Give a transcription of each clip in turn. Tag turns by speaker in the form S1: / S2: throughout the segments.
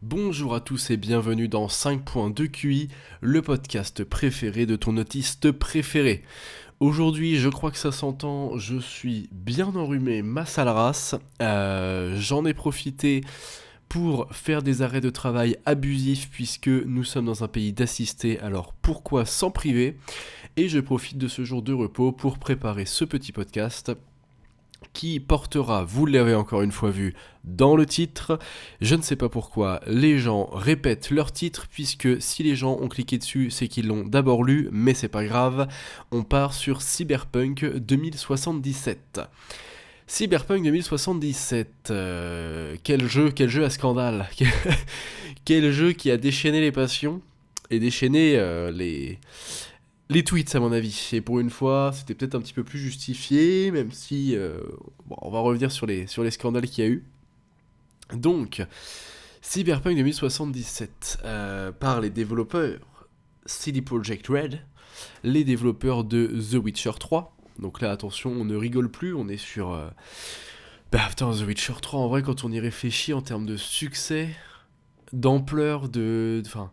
S1: Bonjour à tous et bienvenue dans 5.2 QI, le podcast préféré de ton autiste préféré. Aujourd'hui, je crois que ça s'entend, je suis bien enrhumé, ma sale race. J'en ai profité pour faire des arrêts de travail abusifs puisque nous sommes dans un pays d'assistés, alors pourquoi s'en priver? Et je profite de ce jour de repos pour préparer ce petit podcast qui portera, vous l'avez encore une fois vu dans le titre, je ne sais pas pourquoi les gens répètent leur titre, puisque si les gens ont cliqué dessus, c'est qu'ils l'ont d'abord lu, mais c'est pas grave, on part sur Cyberpunk 2077. Cyberpunk 2077, quel jeu à scandale, quel jeu qui a déchaîné les passions et déchaîné les tweets à mon avis. Et pour une fois, c'était peut-être un petit peu plus justifié, même si bon, on va revenir sur les scandales qu'il y a eu. Donc, Cyberpunk 2077 par les développeurs CD Projekt Red, les développeurs de The Witcher 3. Donc là, attention, on ne rigole plus, on est sur... Bah putain, The Witcher 3, en vrai, quand on y réfléchit en termes de succès, d'ampleur, Enfin,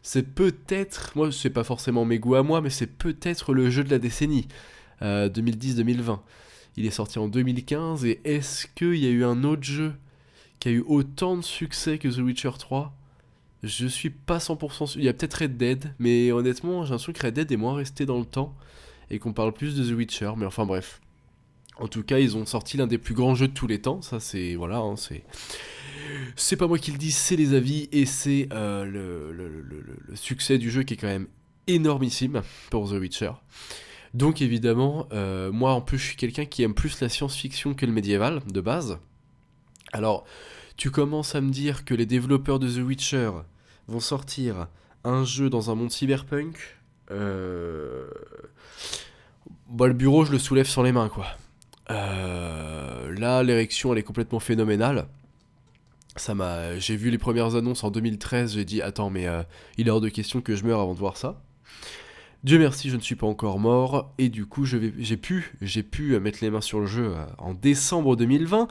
S1: c'est peut-être... Moi, c'est pas forcément mes goûts à moi, mais c'est peut-être le jeu de la décennie, 2010-2020. Il est sorti en 2015, et est-ce qu'il y a eu un autre jeu qui a eu autant de succès que The Witcher 3? Je suis pas 100% sûr. Il y a peut-être Red Dead, mais honnêtement, j'ai l'impression que Red Dead est moins resté dans le temps, et qu'on parle plus de The Witcher, mais enfin bref. En tout cas, ils ont sorti l'un des plus grands jeux de tous les temps, ça c'est... Voilà, hein, c'est pas moi qui le dis, c'est les avis, et c'est le succès du jeu qui est quand même énormissime pour The Witcher. Donc évidemment, moi en plus je suis quelqu'un qui aime plus la science-fiction que le médiéval, de base. Alors, tu commences à me dire que les développeurs de The Witcher vont sortir un jeu dans un monde cyberpunk. Bah, le bureau, je le soulève sans les mains, quoi. Là, l'érection, elle est complètement phénoménale. J'ai vu les premières annonces en 2013, j'ai dit attends, mais il est hors de question que je meure avant de voir ça. Dieu merci, je ne suis pas encore mort, et du coup, j'ai pu mettre les mains sur le jeu en décembre 2020.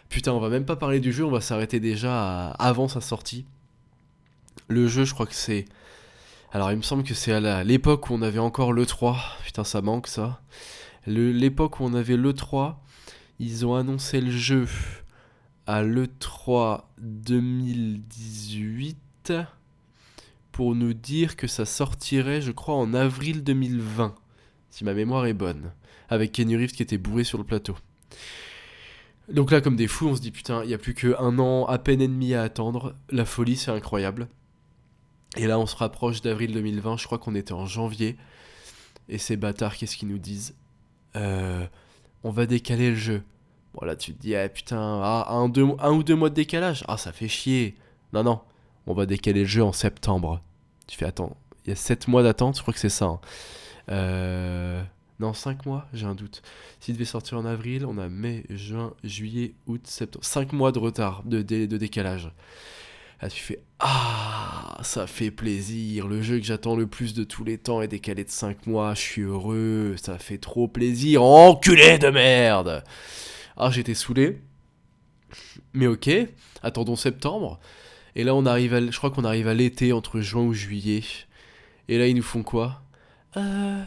S1: Putain, on va même pas parler du jeu, on va s'arrêter déjà avant sa sortie. Le jeu, je crois que c'est... Alors, il me semble que c'est à l'époque où on avait encore l'E3. Putain, ça manque, ça. L'époque où on avait l'E3, ils ont annoncé le jeu à l'E3 2018 pour nous dire que ça sortirait, je crois, en avril 2020, si ma mémoire est bonne, avec Kenny Reeves qui était bourré sur le plateau. Donc là, comme des fous, on se dit putain, il n'y a plus qu'un an, à peine et demi à attendre. La folie, c'est incroyable. Et là, on se rapproche d'avril 2020. Je crois qu'on était en janvier. Et ces bâtards, qu'est-ce qu'ils nous disent? On va décaler le jeu. Bon, là, tu te dis, ah putain, un ou deux mois de décalage. Ah, ça fait chier. Non, non, on va décaler le jeu en septembre. Tu fais, attends, il y a 7 mois d'attente, je crois que c'est ça. Hein. Non, 5 mois, j'ai un doute. S'il devait sortir en avril, on a mai, juin, juillet, août, septembre. 5 mois de retard, de décalage. Là, tu fais ah, ça fait plaisir. Le jeu que j'attends le plus de tous les temps est décalé de 5 mois. Je suis heureux, ça fait trop plaisir. Enculé de merde. Ah, j'étais saoulé. Mais ok, attendons septembre. Et là, je crois qu'on arrive à l'été, entre juin ou juillet. Et là, ils nous font quoi? Euh,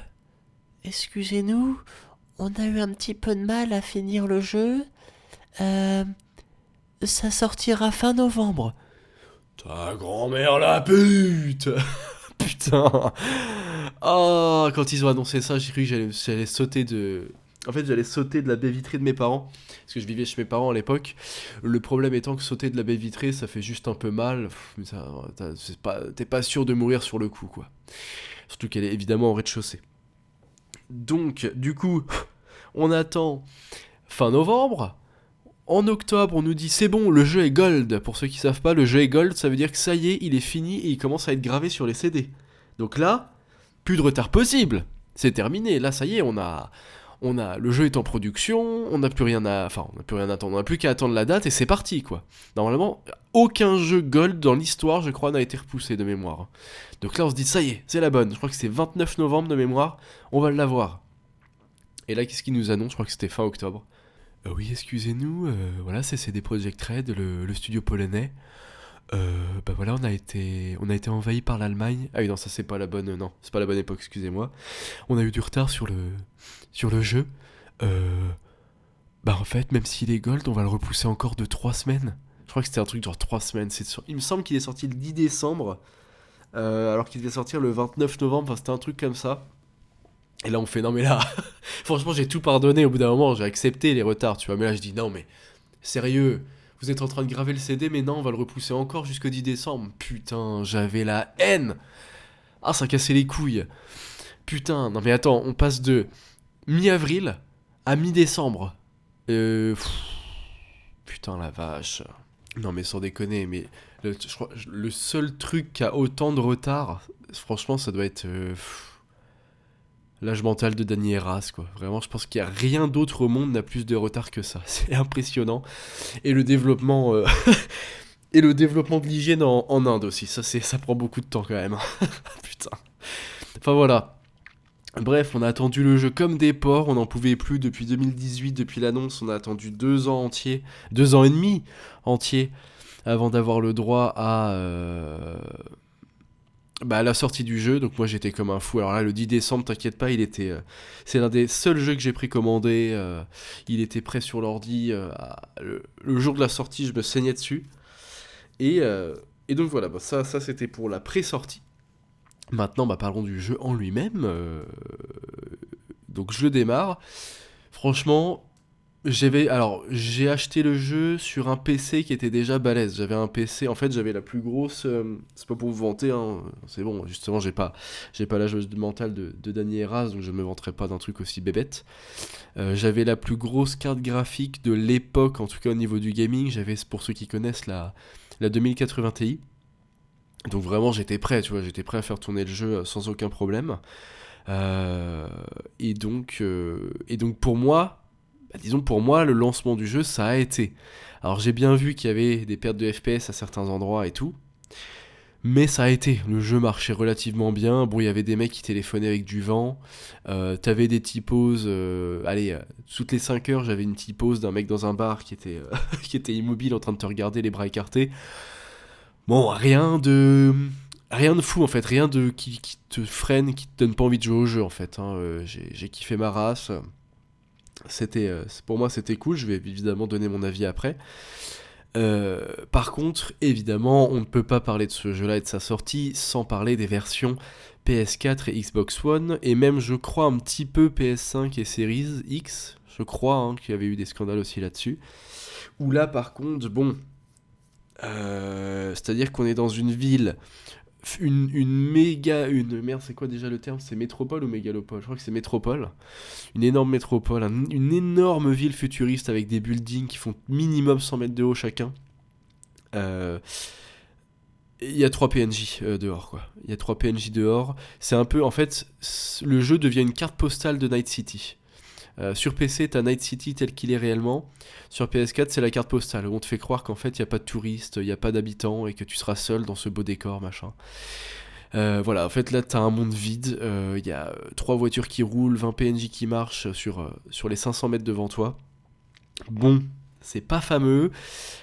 S1: Excusez-nous, on a eu un petit peu de mal à finir le jeu. Euh, Ça sortira fin novembre. Ta grand-mère la pute. Putain. Oh, quand ils ont annoncé ça, j'ai cru que j'allais sauter de... En fait, j'allais sauter de la baie vitrée de mes parents, parce que je vivais chez mes parents à l'époque. Le problème étant que sauter de la baie vitrée, ça fait juste un peu mal. T'es pas sûr de mourir sur le coup, quoi. Surtout qu'elle est évidemment au rez-de-chaussée. Donc, du coup, on attend fin novembre. En octobre, on nous dit c'est bon, le jeu est gold. Pour ceux qui savent pas, le jeu est gold, ça veut dire que ça y est, il est fini et il commence à être gravé sur les CD. Donc là, plus de retard possible. C'est terminé. Là, ça y est, le jeu est en production, on n'a plus rien à attendre, on n'a plus qu'à attendre la date et c'est parti, quoi. Normalement, aucun jeu gold dans l'histoire, je crois, n'a été repoussé de mémoire. Donc là, on se dit ça y est, c'est la bonne. Je crois que c'est 29 novembre de mémoire, on va l'avoir. Et là, qu'est-ce qu'ils nous annoncent? Je crois que c'était fin octobre. Oui, excusez-nous, voilà, c'est CD Projekt Red, le studio polonais. voilà, on a été envahi par l'Allemagne. Ah oui, non, ça c'est pas la bonne, non, c'est pas la bonne époque, excusez-moi. On a eu du retard sur le jeu. Euh, Bah en fait, même s'il est gold, on va le repousser encore de 3 semaines. Je crois que c'était un truc genre 3 semaines. Il me semble qu'il est sorti le 10 décembre, alors qu'il devait sortir le 29 novembre, enfin c'était un truc comme ça. Et là on fait non mais là, franchement j'ai tout pardonné au bout d'un moment, j'ai accepté les retards, tu vois. Mais là je dis non mais, sérieux, vous êtes en train de graver le CD, mais non, on va le repousser encore jusqu'au 10 décembre. Putain, j'avais la haine. Ah, ça cassait les couilles. Putain, non mais attends, on passe de mi-avril à mi-décembre. Pff, putain la vache. Non mais sans déconner, mais je crois, le seul truc qui a autant de retard, franchement ça doit être l'âge mental de Danny Heras quoi. Vraiment, je pense qu'il y a rien d'autre au monde n'a plus de retard que ça. C'est impressionnant. Et le développement et le développement de l'hygiène en Inde aussi, ça prend beaucoup de temps quand même. Putain. Enfin voilà. Bref, on a attendu le jeu comme des porcs, on n'en pouvait plus depuis 2018, depuis l'annonce, on a attendu 2 ans entiers, 2 ans et demi entiers, avant d'avoir le droit à la sortie du jeu. Donc moi j'étais comme un fou. Alors là, le 10 décembre, t'inquiète pas, c'est l'un des seuls jeux que j'ai précommandé. Il était prêt sur l'ordi. Le jour de la sortie, je me saignais dessus. Et, euh, et donc voilà, bah, ça c'était pour la pré-sortie. Maintenant, bah, parlons du jeu en lui-même. Donc je le démarre. Franchement, j'ai acheté le jeu sur un PC qui était déjà balèze. J'avais un PC, en fait, j'avais la plus grosse. C'est pas pour vous vanter, hein, c'est bon. Justement, j'ai pas l'âge mental de Danny Heras, donc je me vanterai pas d'un truc aussi bébête. J'avais la plus grosse carte graphique de l'époque, en tout cas au niveau du gaming. J'avais, pour ceux qui connaissent, la 2080 Ti. Donc vraiment j'étais prêt, tu vois, j'étais prêt à faire tourner le jeu sans aucun problème. Et donc pour moi, disons pour moi, le lancement du jeu, ça a été. Alors j'ai bien vu qu'il y avait des pertes de FPS à certains endroits et tout, mais ça a été. Le jeu marchait relativement bien. Bon, il y avait des mecs qui téléphonaient avec du vent. T'avais des typos. Allez, toutes les 5 heures, j'avais une typose d'un mec dans un bar qui était, qui était immobile en train de te regarder les bras écartés. Bon, rien de fou en fait, rien de qui te freine, qui te donne pas envie de jouer au jeu en fait, hein. J'ai kiffé ma race. Pour moi c'était cool, je vais évidemment donner mon avis après. Par contre, évidemment, on ne peut pas parler de ce jeu-là et de sa sortie sans parler des versions PS4 et Xbox One, et même je crois un petit peu PS5 et Series X, je crois hein, qu'il y avait eu des scandales aussi là-dessus. Où là par contre, bon, c'est-à-dire qu'on est dans une ville, merde, c'est quoi déjà le terme? C'est métropole ou mégalopole? Je crois que c'est métropole. Une énorme métropole, une énorme ville futuriste avec des buildings qui font minimum 100 mètres de haut chacun. Euh, Il y a 3 PNJ dehors, quoi. Il y a 3 PNJ dehors. C'est un peu, en fait, le jeu devient une carte postale de Night City. Sur PC, t'as Night City tel qu'il est réellement. Sur PS4, c'est la carte postale où on te fait croire qu'en fait, il n'y a pas de touristes, il n'y a pas d'habitants et que tu seras seul dans ce beau décor, machin. Voilà, en fait, là, t'as un monde vide. Il y a 3 voitures qui roulent, 20 PNJ qui marchent sur les 500 mètres devant toi. Bon, c'est pas fameux.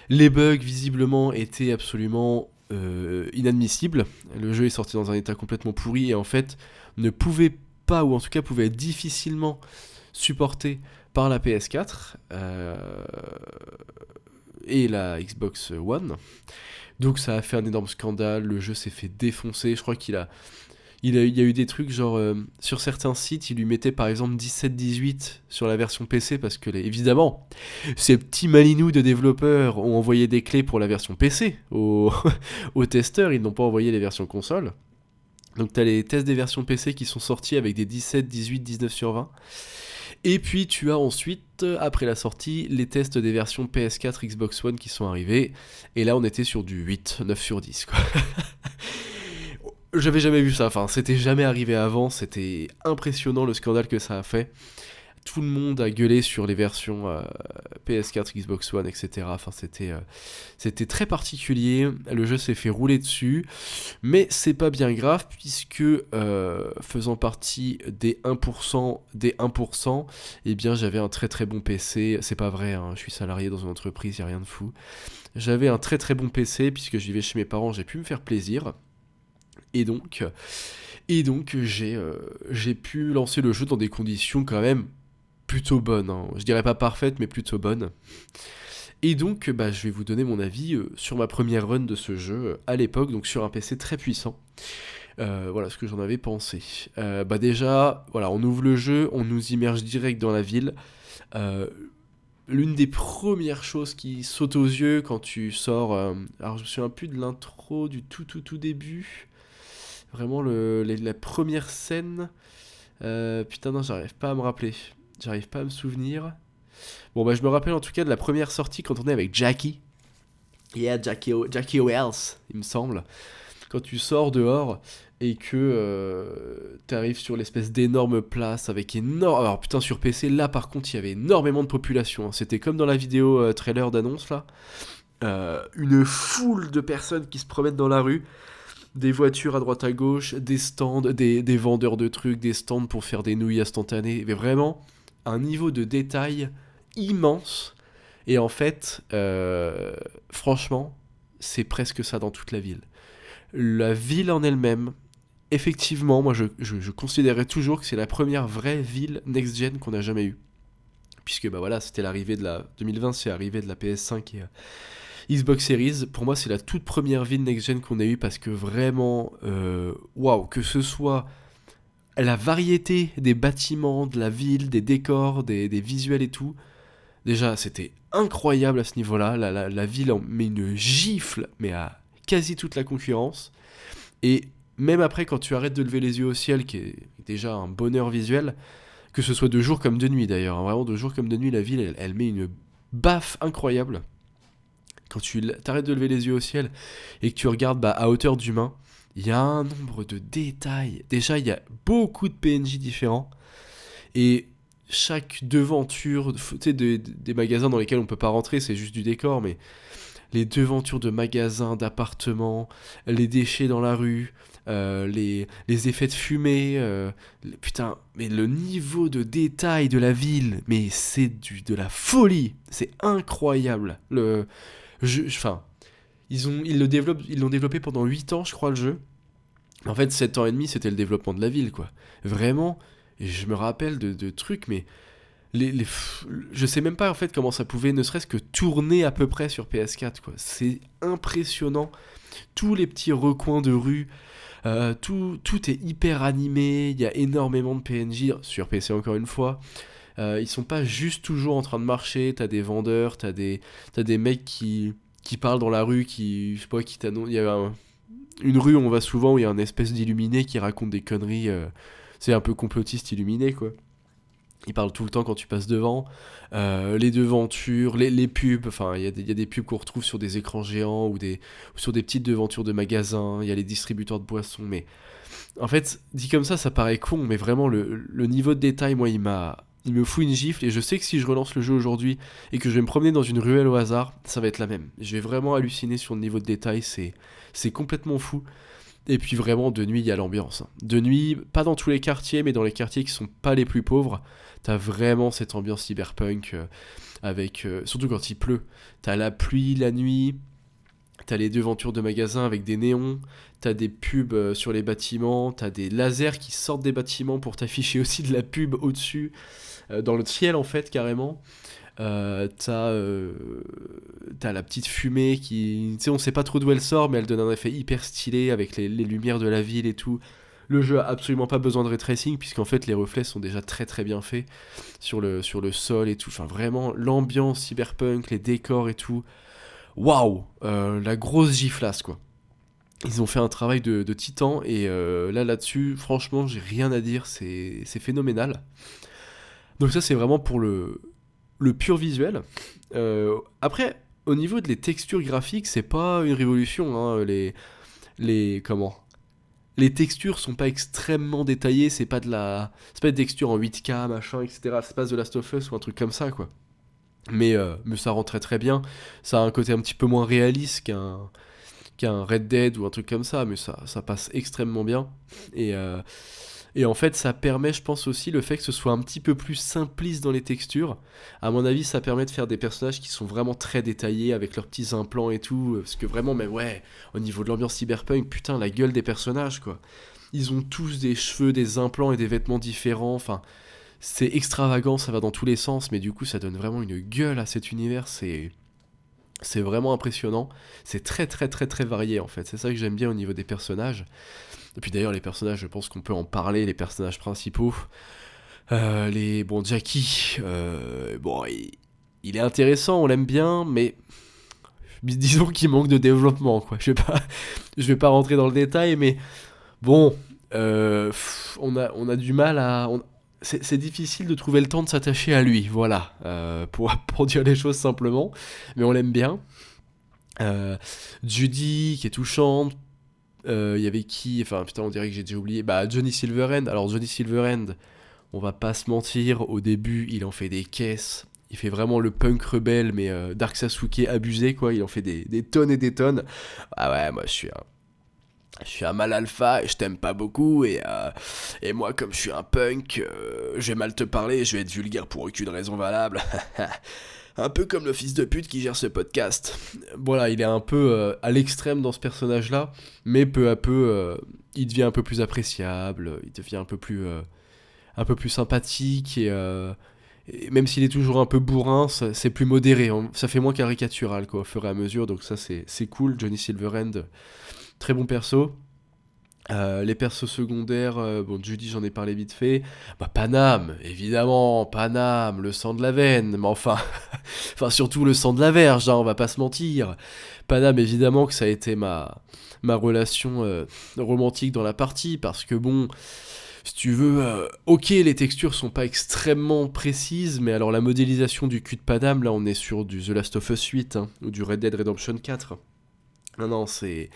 S1: Les bugs, visiblement, étaient absolument inadmissibles. Le jeu est sorti dans un état complètement pourri et en fait, ne pouvait pas, ou en tout cas pouvait être difficilement supporté par la PS4 et la Xbox One. Donc ça a fait un énorme scandale, le jeu s'est fait défoncer, je crois il y a eu des trucs genre sur certains sites, ils lui mettaient par exemple 17-18 sur la version PC parce que évidemment, ces petits malinous de développeurs ont envoyé des clés pour la version PC aux testeurs, ils n'ont pas envoyé les versions console. Donc t'as les tests des versions PC qui sont sortis avec des 17, 18, 19 sur 20. Et puis tu as ensuite, après la sortie, les tests des versions PS4, Xbox One qui sont arrivés. Et là on était sur du 8, 9 sur 10 quoi. J'avais jamais vu ça, enfin c'était jamais arrivé avant, c'était impressionnant le scandale que ça a fait. tout le monde a gueulé sur les versions PS4, Xbox One, etc. Enfin, c'était très particulier. Le jeu s'est fait rouler dessus, mais c'est pas bien grave puisque faisant partie des 1%, eh bien j'avais un très très bon PC. C'est pas vrai, hein, je suis salarié dans une entreprise, y a rien de fou. J'avais un très très bon PC puisque je vivais chez mes parents, j'ai pu me faire plaisir. Et donc, j'ai pu lancer le jeu dans des conditions quand même plutôt bonnes, hein. Je dirais pas parfaites, mais plutôt bonnes. Et donc, bah, je vais vous donner mon avis sur ma première run de ce jeu à l'époque, donc sur un PC très puissant. Voilà ce que j'en avais pensé. Bah déjà, voilà, on ouvre le jeu, on nous immerge direct dans la ville. Euh, L'une des premières choses qui saute aux yeux quand tu sors... alors je me souviens plus de l'intro du tout début. Vraiment la première scène. Putain non, j'arrive pas à me rappeler. J'arrive pas à me souvenir. Bon bah je me rappelle en tout cas de la première sortie quand on est avec Jackie. Yeah, Jackie Wells, il me semble. Quand tu sors dehors et que t'arrives sur l'espèce d'énorme place avec énorme... Alors putain sur PC là par contre il y avait énormément de population, hein. C'était comme dans la vidéo trailer d'annonce là. Une foule de personnes qui se promènent dans la rue. Des voitures à droite à gauche, des stands, des vendeurs de trucs, des stands pour faire des nouilles instantanées. Mais vraiment, un niveau de détail immense. Et en fait, franchement, c'est presque ça dans toute la ville. La ville en elle-même, effectivement, moi je considérais toujours que c'est la première vraie ville next-gen qu'on a jamais eue. Puisque bah voilà, c'était l'arrivée de la 2020, c'est l'arrivée de la PS5 et Xbox Series. Pour moi, c'est la toute première ville next-gen qu'on a eue parce que vraiment, waouh, que ce soit la variété des bâtiments, de la ville, des décors, des visuels et tout. Déjà, c'était incroyable à ce niveau-là. La ville en met une gifle, mais à quasi toute la concurrence. Et même après, quand tu arrêtes de lever les yeux au ciel, qui est déjà un bonheur visuel, que ce soit de jour comme de nuit d'ailleurs, hein, vraiment de jour comme de nuit, la ville, elle met une baffe incroyable. Quand tu t'arrêtes de lever les yeux au ciel et que tu regardes bah, à hauteur d'humain, il y a un nombre de détails. Déjà, il y a beaucoup de PNJ différents. Et chaque devanture, tu sais, des magasins dans lesquels on peut pas rentrer, c'est juste du décor, mais les devantures de magasins, d'appartements, les déchets dans la rue, les effets de fumée, putain, mais le niveau de détail de la ville, mais c'est de la folie, c'est incroyable. Enfin, ils l'ont développé pendant 8 ans, je crois, le jeu. En fait, 7 ans et demi, c'était le développement de la ville, quoi. Vraiment, et je me rappelle de trucs, mais je sais même pas en fait comment ça pouvait ne serait-ce que tourner à peu près sur PS4 quoi. C'est impressionnant. Tous les petits recoins de rue, tout est hyper animé. Il y a énormément de PNJ sur PC encore une fois. Ils sont pas juste toujours en train de marcher. T'as des vendeurs, t'as des mecs qui parlent dans la rue, je sais pas, qui t'annoncent. Il y a une rue où on va souvent où il y a un espèce d'illuminé qui raconte des conneries. C'est un peu complotiste illuminé quoi. Il parle tout le temps quand tu passes devant. Les devantures, les pubs, enfin il y a des pubs qu'on retrouve sur des écrans géants ou sur des petites devantures de magasins, il y a les distributeurs de boissons, mais en fait, dit comme ça paraît con, mais vraiment le niveau de détail, moi il me fout une gifle et je sais que si je relance le jeu aujourd'hui et que je vais me promener dans une ruelle au hasard, ça va être la même. Je vais vraiment halluciner sur le niveau de détail, c'est complètement fou. Et puis vraiment, de nuit, il y a l'ambiance, hein. De nuit, pas dans tous les quartiers, mais dans les quartiers qui sont pas les plus pauvres, t'as vraiment cette ambiance cyberpunk, surtout quand il pleut. T'as la pluie la nuit, t'as les devantures de magasins avec des néons, t'as des pubs sur les bâtiments, t'as des lasers qui sortent des bâtiments pour t'afficher aussi de la pub au-dessus, dans le ciel en fait, carrément. T'as la petite fumée qui... Tu sais, on sait pas trop d'où elle sort, mais elle donne un effet hyper stylé avec les lumières de la ville et tout. Le jeu a absolument pas besoin de ray tracing, puisqu'en fait les reflets sont déjà très très bien faits sur le sol et tout. Enfin vraiment, l'ambiance cyberpunk, les décors et tout. Waouh, la grosse giflasse quoi. Ils ont fait un travail de titan, et là-dessus, franchement, j'ai rien à dire, c'est phénoménal. Donc ça c'est vraiment pour le pur visuel. Après, au niveau des textures graphiques, c'est pas une révolution, hein. Comment les textures sont pas extrêmement détaillées, c'est pas des textures en 8K, machin, etc. C'est pas The Last of Us ou un truc comme ça, quoi. Mais ça rend très très bien. Ça a un côté un petit peu moins réaliste qu'un Red Dead ou un truc comme ça, mais ça passe extrêmement bien. Et, euh, et en fait, ça permet, je pense aussi, le fait que ce soit un petit peu plus simpliste dans les textures. À mon avis, ça permet de faire des personnages qui sont vraiment très détaillés, avec leurs petits implants et tout. Parce que vraiment, mais ouais, au niveau de l'ambiance cyberpunk, putain, la gueule des personnages, quoi. Ils ont tous des cheveux, des implants et des vêtements différents. Enfin, c'est extravagant, ça va dans tous les sens, mais du coup, ça donne vraiment une gueule à cet univers. C'est vraiment impressionnant. C'est très très très très varié en fait. C'est ça que j'aime bien au niveau des personnages. Et puis d'ailleurs les personnages, je pense qu'on peut en parler, les personnages principaux. Bon, Jackie, bon, il est intéressant, on l'aime bien, mais disons qu'il manque de développement, quoi. Je vais pas rentrer dans le détail, mais bon, on a du mal à... c'est difficile de trouver le temps de s'attacher à lui, voilà, pour dire les choses simplement, mais on l'aime bien. Euh, Judy, qui est touchante. Il y avait qui? Enfin, putain, on dirait que j'ai déjà oublié. Bah, Johnny Silverhand. Alors, Johnny Silverhand, on va pas se mentir, au début, il en fait des caisses. Il fait vraiment le punk rebelle, mais Dark Sasuke abusé, quoi. Il en fait des tonnes et des tonnes. Ah ouais, moi, je suis un mal alpha et je t'aime pas beaucoup. Et moi, comme je suis un punk, je vais mal te parler, je vais être vulgaire pour aucune raison valable. Un peu comme le fils de pute qui gère ce podcast. Voilà, il est un peu à l'extrême dans ce personnage-là, mais peu à peu, il devient un peu plus appréciable, il devient un peu plus sympathique, et même s'il est toujours un peu bourrin, c'est plus modéré, ça fait moins caricatural quoi, au fur et à mesure, donc ça c'est cool. Johnny Silverhand, très bon perso. Les persos secondaires, bon, Judy, j'en ai parlé vite fait. Bah, Panam, évidemment, Panam, le sang de la veine, mais enfin, enfin, surtout le sang de la verge, hein, on va pas se mentir. Panam, évidemment, que ça a été ma relation romantique dans la partie, parce que bon, si tu veux, ok, les textures sont pas extrêmement précises, mais alors la modélisation du cul de Panam, là, on est sur du The Last of Us 8, hein, ou du Red Dead Redemption 4. Non, non, c'est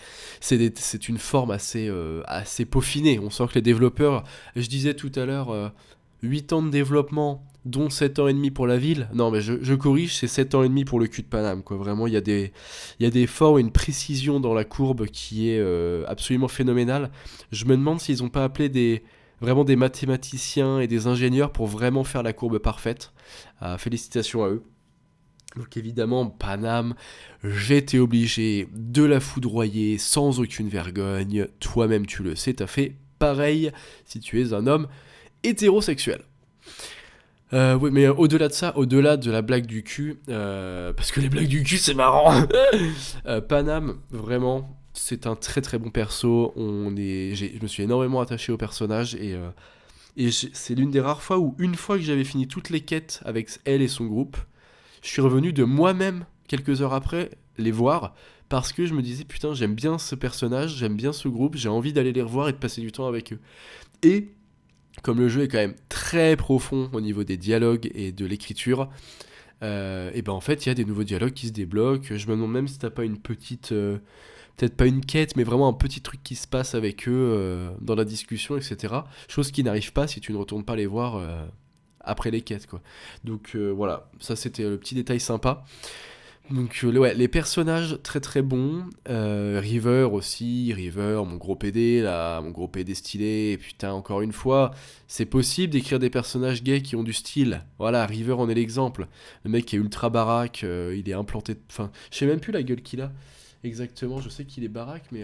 S1: une forme assez peaufinée. On sent que les développeurs, je disais tout à l'heure, 8 ans de développement, dont 7 ans et demi pour la ville. Non, mais je corrige, c'est 7 ans et demi pour le cul de Paname, quoi. Vraiment, il y a des efforts et une précision dans la courbe qui est absolument phénoménale. Je me demande s'ils n'ont pas appelé vraiment des mathématiciens et des ingénieurs pour vraiment faire la courbe parfaite. Félicitations à eux. Donc évidemment, Paname, j'étais obligé de la foudroyer sans aucune vergogne. Toi-même, tu le sais, t'as fait pareil si tu es un homme hétérosexuel. Oui, mais au-delà de ça, au-delà de la blague du cul, parce que les blagues du cul, c'est marrant. Paname, vraiment, c'est un très très bon perso. Je me suis énormément attaché au personnage et c'est l'une des rares fois où, une fois que j'avais fini toutes les quêtes avec elle et son groupe, je suis revenu de moi-même, quelques heures après, les voir, parce que je me disais, putain, j'aime bien ce personnage, j'aime bien ce groupe, j'ai envie d'aller les revoir et de passer du temps avec eux. Et, comme le jeu est quand même très profond au niveau des dialogues et de l'écriture, et ben en fait, il y a des nouveaux dialogues qui se débloquent. Je me demande même si t'as pas une petite... peut-être pas une quête, mais vraiment un petit truc qui se passe avec eux dans la discussion, etc. Chose qui n'arrive pas si tu ne retournes pas les voir après les quêtes, quoi. Donc voilà, ça c'était le petit détail sympa. Donc ouais, les personnages très très bons. River aussi, River, mon gros PD là, mon gros PD stylé. Et putain, encore une fois, c'est possible d'écrire des personnages gays qui ont du style. Voilà, River en est l'exemple. Le mec qui est ultra baraque, il est implanté. Enfin, je sais même plus la gueule qu'il a exactement. Je sais qu'il est baraque, mais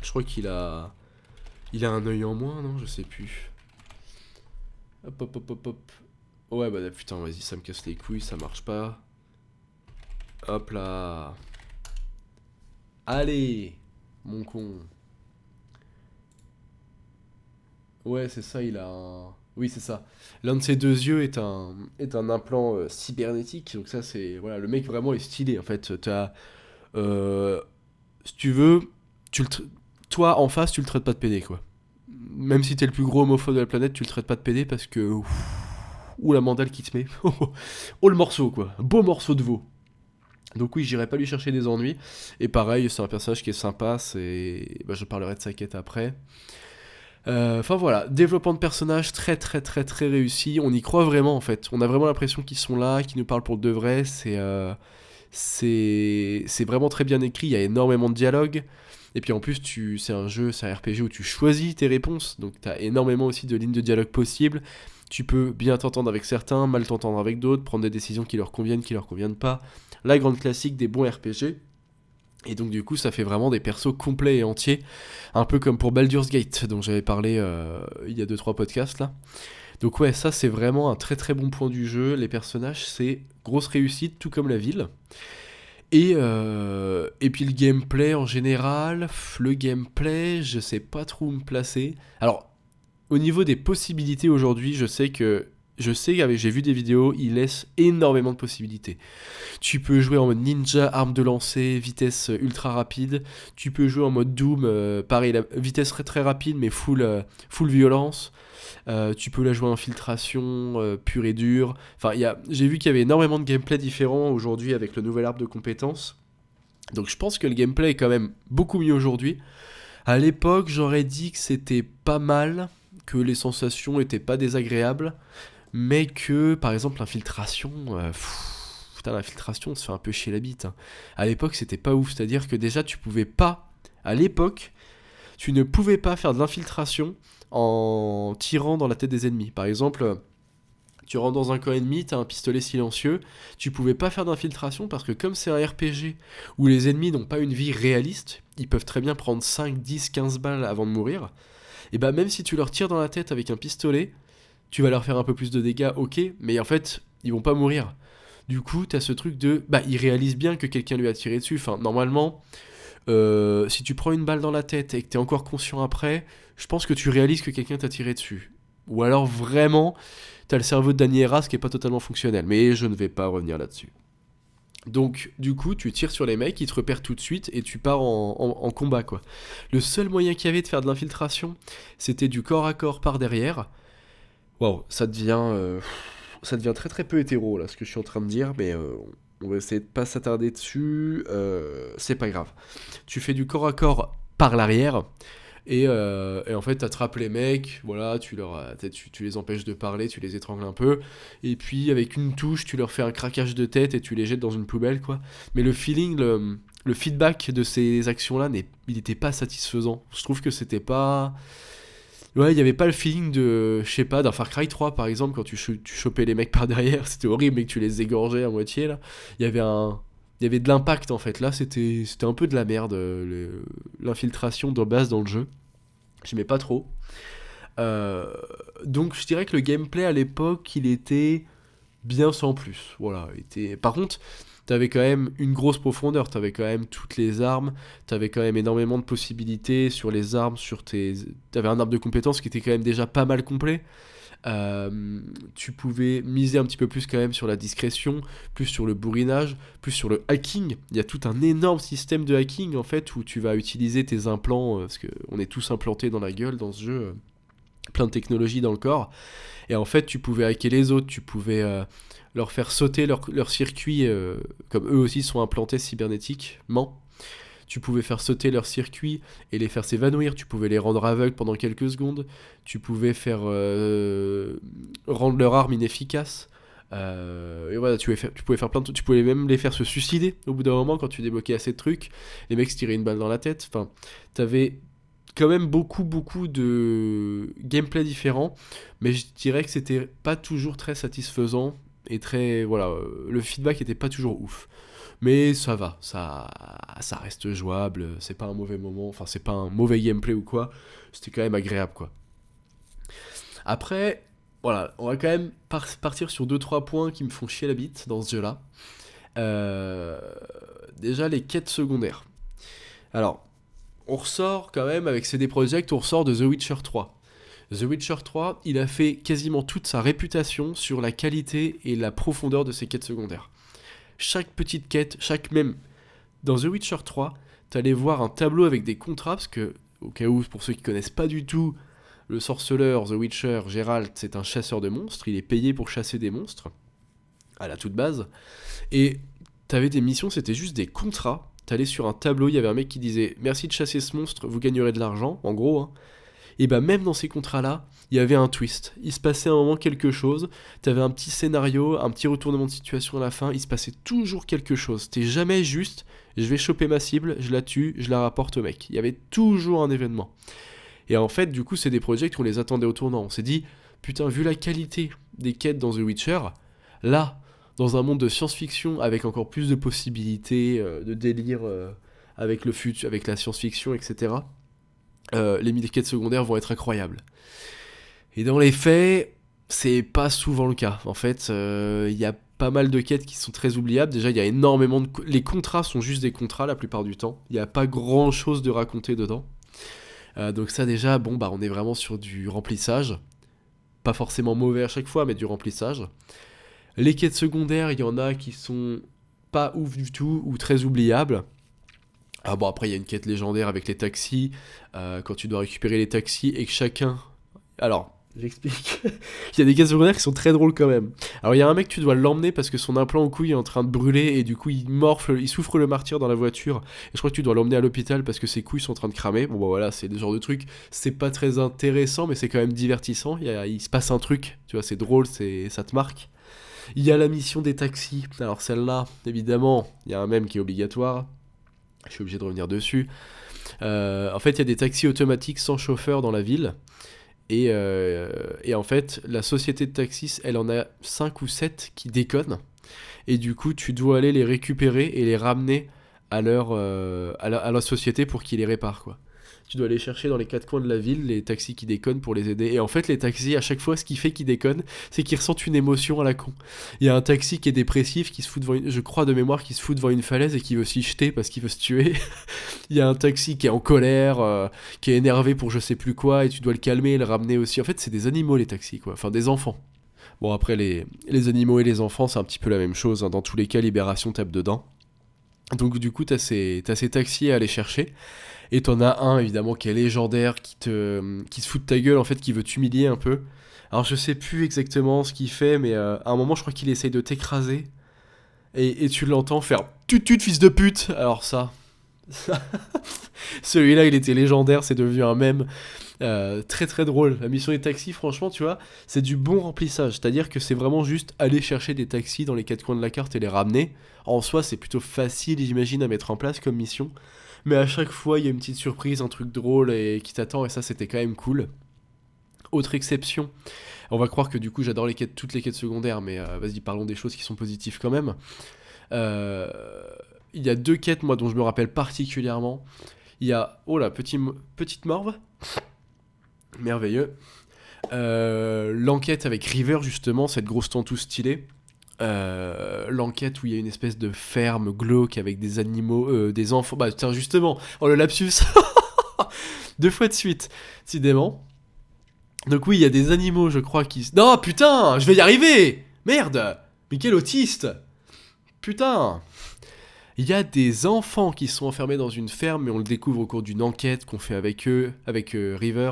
S1: je crois il a un œil en moins, non? Je sais plus. Hop hop hop hop hop. Ouais bah putain, vas-y, ça me casse les couilles, ça marche pas. Hop là. Allez, mon con. Ouais, c'est ça, il a un... Oui, c'est ça. L'un de ses deux yeux est un implant cybernétique. Donc ça, c'est... Voilà, le mec vraiment est stylé, en fait. Euh, Si tu veux, tu le... toi, en face, tu le traites pas de PD, quoi. Même si t'es le plus gros homophobe de la planète, tu le traites pas de PD parce que... Ouh, la mandale qui te met. Oh, le morceau, quoi. Beau morceau de veau. Donc oui, j'irai pas lui chercher des ennuis. Et pareil, c'est un personnage qui est sympa, je parlerai de sa quête après. Enfin voilà, développement de personnages très très très très réussi. On y croit vraiment en fait. On a vraiment l'impression qu'ils sont là, qu'ils nous parlent pour de vrai. C'est vraiment très bien écrit. Il y a énormément de dialogue. Et puis en plus, c'est un RPG où tu choisis tes réponses. Donc t'as énormément aussi de lignes de dialogue possibles. Tu peux bien t'entendre avec certains, mal t'entendre avec d'autres, prendre des décisions qui leur conviennent pas. La grande classique des bons RPG. Et donc du coup ça fait vraiment des persos complets et entiers, un peu comme pour Baldur's Gate dont j'avais parlé il y a 2-3 podcasts là. Donc ouais, ça c'est vraiment un très très bon point du jeu, les personnages c'est grosse réussite tout comme la ville. Et puis le gameplay en général, le gameplay je sais pas trop où me placer. Alors au niveau des possibilités aujourd'hui j'ai vu des vidéos, il laisse énormément de possibilités. Tu peux jouer en mode ninja, arme de lancer, vitesse ultra rapide. Tu peux jouer en mode Doom, pareil, la vitesse très très rapide mais full violence. Tu peux la jouer en infiltration pure et dure. Enfin, j'ai vu qu'il y avait énormément de gameplay différents aujourd'hui avec le nouvel arbre de compétences. Donc je pense que le gameplay est quand même beaucoup mieux aujourd'hui. À l'époque, j'aurais dit que c'était pas mal, que les sensations étaient pas désagréables, mais que, par exemple, l'infiltration, putain, l'infiltration, on se fait un peu chier la bite, hein. À l'époque, c'était pas ouf, c'est-à-dire que déjà, tu pouvais pas, à l'époque, tu ne pouvais pas faire de l'infiltration en tirant dans la tête des ennemis. Par exemple, tu rentres dans un camp ennemi, t'as un pistolet silencieux, tu pouvais pas faire d'infiltration parce que comme c'est un RPG où les ennemis n'ont pas une vie réaliste, ils peuvent très bien prendre 5, 10, 15 balles avant de mourir, et bah même si tu leur tires dans la tête avec un pistolet, tu vas leur faire un peu plus de dégâts, ok, mais en fait, ils vont pas mourir. Du coup, t'as ce truc de, ils réalisent bien que quelqu'un lui a tiré dessus. Enfin, normalement, si tu prends une balle dans la tête et que t'es encore conscient après, je pense que tu réalises que quelqu'un t'a tiré dessus. Ou alors vraiment, t'as le cerveau de Danny Heras qui est pas totalement fonctionnel. Mais je ne vais pas revenir là-dessus. Donc, du coup, tu tires sur les mecs, ils te repèrent tout de suite et tu pars en combat, quoi. Le seul moyen qu'il y avait de faire de l'infiltration, c'était du corps à corps par derrière. Waouh, ça devient très très peu hétéro, là, ce que je suis en train de dire, mais on va essayer de pas s'attarder dessus. C'est pas grave. Tu fais du corps à corps par l'arrière. Et en fait, t'attrapes les mecs, voilà, tu les empêches de parler, tu les étrangles un peu, et puis avec une touche, tu leur fais un craquage de tête et tu les jettes dans une poubelle, quoi. Mais le feedback de ces actions-là, il n'était pas satisfaisant. Je trouve que c'était pas... Ouais, il n'y avait pas le feeling de, je sais pas, d'un Far Cry 3, par exemple, quand tu chopais les mecs par derrière, c'était horrible, et que tu les égorgeais à moitié, là. Il y avait un... Il y avait de l'impact en fait. Là, c'était un peu de la merde, l'infiltration de base dans le jeu. J'aimais pas trop. Euh, donc je dirais que le gameplay à l'époque, il était bien sans plus. Voilà. Par contre, t'avais quand même une grosse profondeur. T'avais quand même toutes les armes. T'avais quand même énormément de possibilités sur les armes, T'avais un arbre de compétences qui était quand même déjà pas mal complet. Tu pouvais miser un petit peu plus quand même sur la discrétion, plus sur le bourrinage, plus sur le hacking. Il y a tout un énorme système de hacking en fait où tu vas utiliser tes implants, parce qu'on est tous implantés dans la gueule dans ce jeu, plein de technologies dans le corps. Et en fait, tu pouvais hacker les autres, tu pouvais leur faire sauter leur circuit, comme eux aussi sont implantés cybernétiquement. Tu pouvais faire sauter leur circuit et les faire s'évanouir, tu pouvais les rendre aveugles pendant quelques secondes, tu pouvais faire rendre leur arme inefficace. Et voilà, tu pouvais faire plein de trucs, tu pouvais même les faire se suicider au bout d'un moment quand tu débloquais assez de trucs, les mecs se tiraient une balle dans la tête, enfin, t'avais quand même beaucoup de gameplay différents, mais je dirais que c'était pas toujours très satisfaisant et très, voilà, le feedback était pas toujours ouf. Mais ça va, ça reste jouable, c'est pas un mauvais moment, enfin c'est pas un mauvais gameplay ou quoi, c'était quand même agréable quoi. Après, voilà, on va quand même partir sur deux trois points qui me font chier la bite dans ce jeu-là. Euh, Déjà les quêtes secondaires. Alors, on ressort quand même avec CD Projekt, on ressort de The Witcher 3. The Witcher 3, il a fait quasiment toute sa réputation sur la qualité et la profondeur de ses quêtes secondaires. Chaque petite quête, même... Dans The Witcher 3, t'allais voir un tableau avec des contrats, parce que, au cas où, pour ceux qui connaissent pas du tout, le sorceleur, The Witcher, Geralt, c'est un chasseur de monstres, il est payé pour chasser des monstres, à la toute base, et t'avais des missions, c'était juste des contrats. T'allais sur un tableau, il y avait un mec qui disait « Merci de chasser ce monstre, vous gagnerez de l'argent », en gros, hein. Et bah même dans ces contrats-là, il y avait un twist. Il se passait à un moment quelque chose, t'avais un petit scénario, un petit retournement de situation à la fin, il se passait toujours quelque chose. C'était jamais juste, je vais choper ma cible, je la tue, je la rapporte au mec. Il y avait toujours un événement. Et en fait, du coup, c'est des projets qu'on les attendait au tournant. On s'est dit, putain, vu la qualité des quêtes dans The Witcher, là, dans un monde de science-fiction, avec encore plus de possibilités, de délire avec le futur, avec la science-fiction, etc., les quêtes secondaires vont être incroyables. Et dans les faits, c'est pas souvent le cas. En fait, il y a pas mal de quêtes qui sont très oubliables. Déjà, il y a énormément de... Les contrats sont juste des contrats la plupart du temps. Il n'y a pas grand-chose de raconté dedans. Donc ça déjà, bon, bah on est vraiment sur du remplissage. Pas forcément mauvais à chaque fois, mais du remplissage. Les quêtes secondaires, il y en a qui sont pas ouf du tout ou très oubliables. Ah bon, après, il y a une quête légendaire avec les taxis, quand tu dois récupérer les taxis et que chacun... Alors, j'explique. Il y a des quêtes secondaires qui sont très drôles quand même. Alors, il y a un mec, tu dois l'emmener parce que son implant au couille est en train de brûler et du coup, il souffre le martyre dans la voiture. Et je crois que tu dois l'emmener à l'hôpital parce que ses couilles sont en train de cramer. Bon, bah voilà, c'est des genres de trucs. C'est pas très intéressant, mais c'est quand même divertissant. Il se passe un truc, tu vois, c'est drôle, ça te marque. Il y a la mission des taxis. Alors, celle-là, évidemment, il y a un mème qui est obligatoire. Je suis obligé de revenir dessus. En fait, il y a des taxis automatiques sans chauffeur dans la ville. Et en fait, la société de taxis, elle en a 5 ou 7 qui déconnent. Et du coup, tu dois aller les récupérer et les ramener à la société pour qu'ils les réparent, quoi. Tu dois aller chercher dans les 4 coins de la ville les taxis qui déconnent pour les aider. Et en fait, les taxis, à chaque fois, ce qui fait qu'ils déconnent, c'est qu'ils ressentent une émotion à la con. Il y a un taxi qui est dépressif, qui se fout devant je crois de mémoire, qui se fout devant une falaise et qui veut s'y jeter parce qu'il veut se tuer. Il y a un taxi qui est en colère, qui est énervé pour je sais plus quoi, et tu dois le calmer et le ramener aussi. En fait, c'est des animaux, les taxis, quoi. Enfin, des enfants. Bon, après, les animaux et les enfants, c'est un petit peu la même chose, hein. Dans tous les cas, Libération tape dedans. Donc, du coup, t'as ces taxis à aller chercher. Et t'en as un, évidemment, qui est légendaire, qui se fout de ta gueule, en fait, qui veut t'humilier un peu. Alors, je sais plus exactement ce qu'il fait, mais à un moment, je crois qu'il essaye de t'écraser. Et tu l'entends faire « Tut, fils de pute !» Alors ça... Celui-là, il était légendaire, c'est devenu un mème. Très très drôle. La mission des taxis, franchement, tu vois, c'est du bon remplissage. C'est-à-dire que c'est vraiment juste aller chercher des taxis dans les 4 coins de la carte et les ramener. En soi, c'est plutôt facile, j'imagine, à mettre en place comme mission. Mais à chaque fois, il y a une petite surprise, un truc drôle et qui t'attend, et ça, c'était quand même cool. Autre exception, on va croire que du coup, j'adore toutes les quêtes secondaires, mais vas-y, parlons des choses qui sont positives quand même. Il y a 2 quêtes, moi, dont je me rappelle particulièrement. Il y a, oh là, petite morve. Merveilleux. L'enquête avec River, justement, cette grosse tantou stylée. L'enquête où il y a une espèce de ferme glauque avec des animaux, des enfants. Bah, tiens, justement, oh le lapsus 2 fois de suite, décidément. Donc, oui, il y a des animaux, je crois, qui. Non, putain, je vais y arriver. Merde, mais quel autiste. Putain. Il y a des enfants qui sont enfermés dans une ferme, mais on le découvre au cours d'une enquête qu'on fait avec eux, avec River.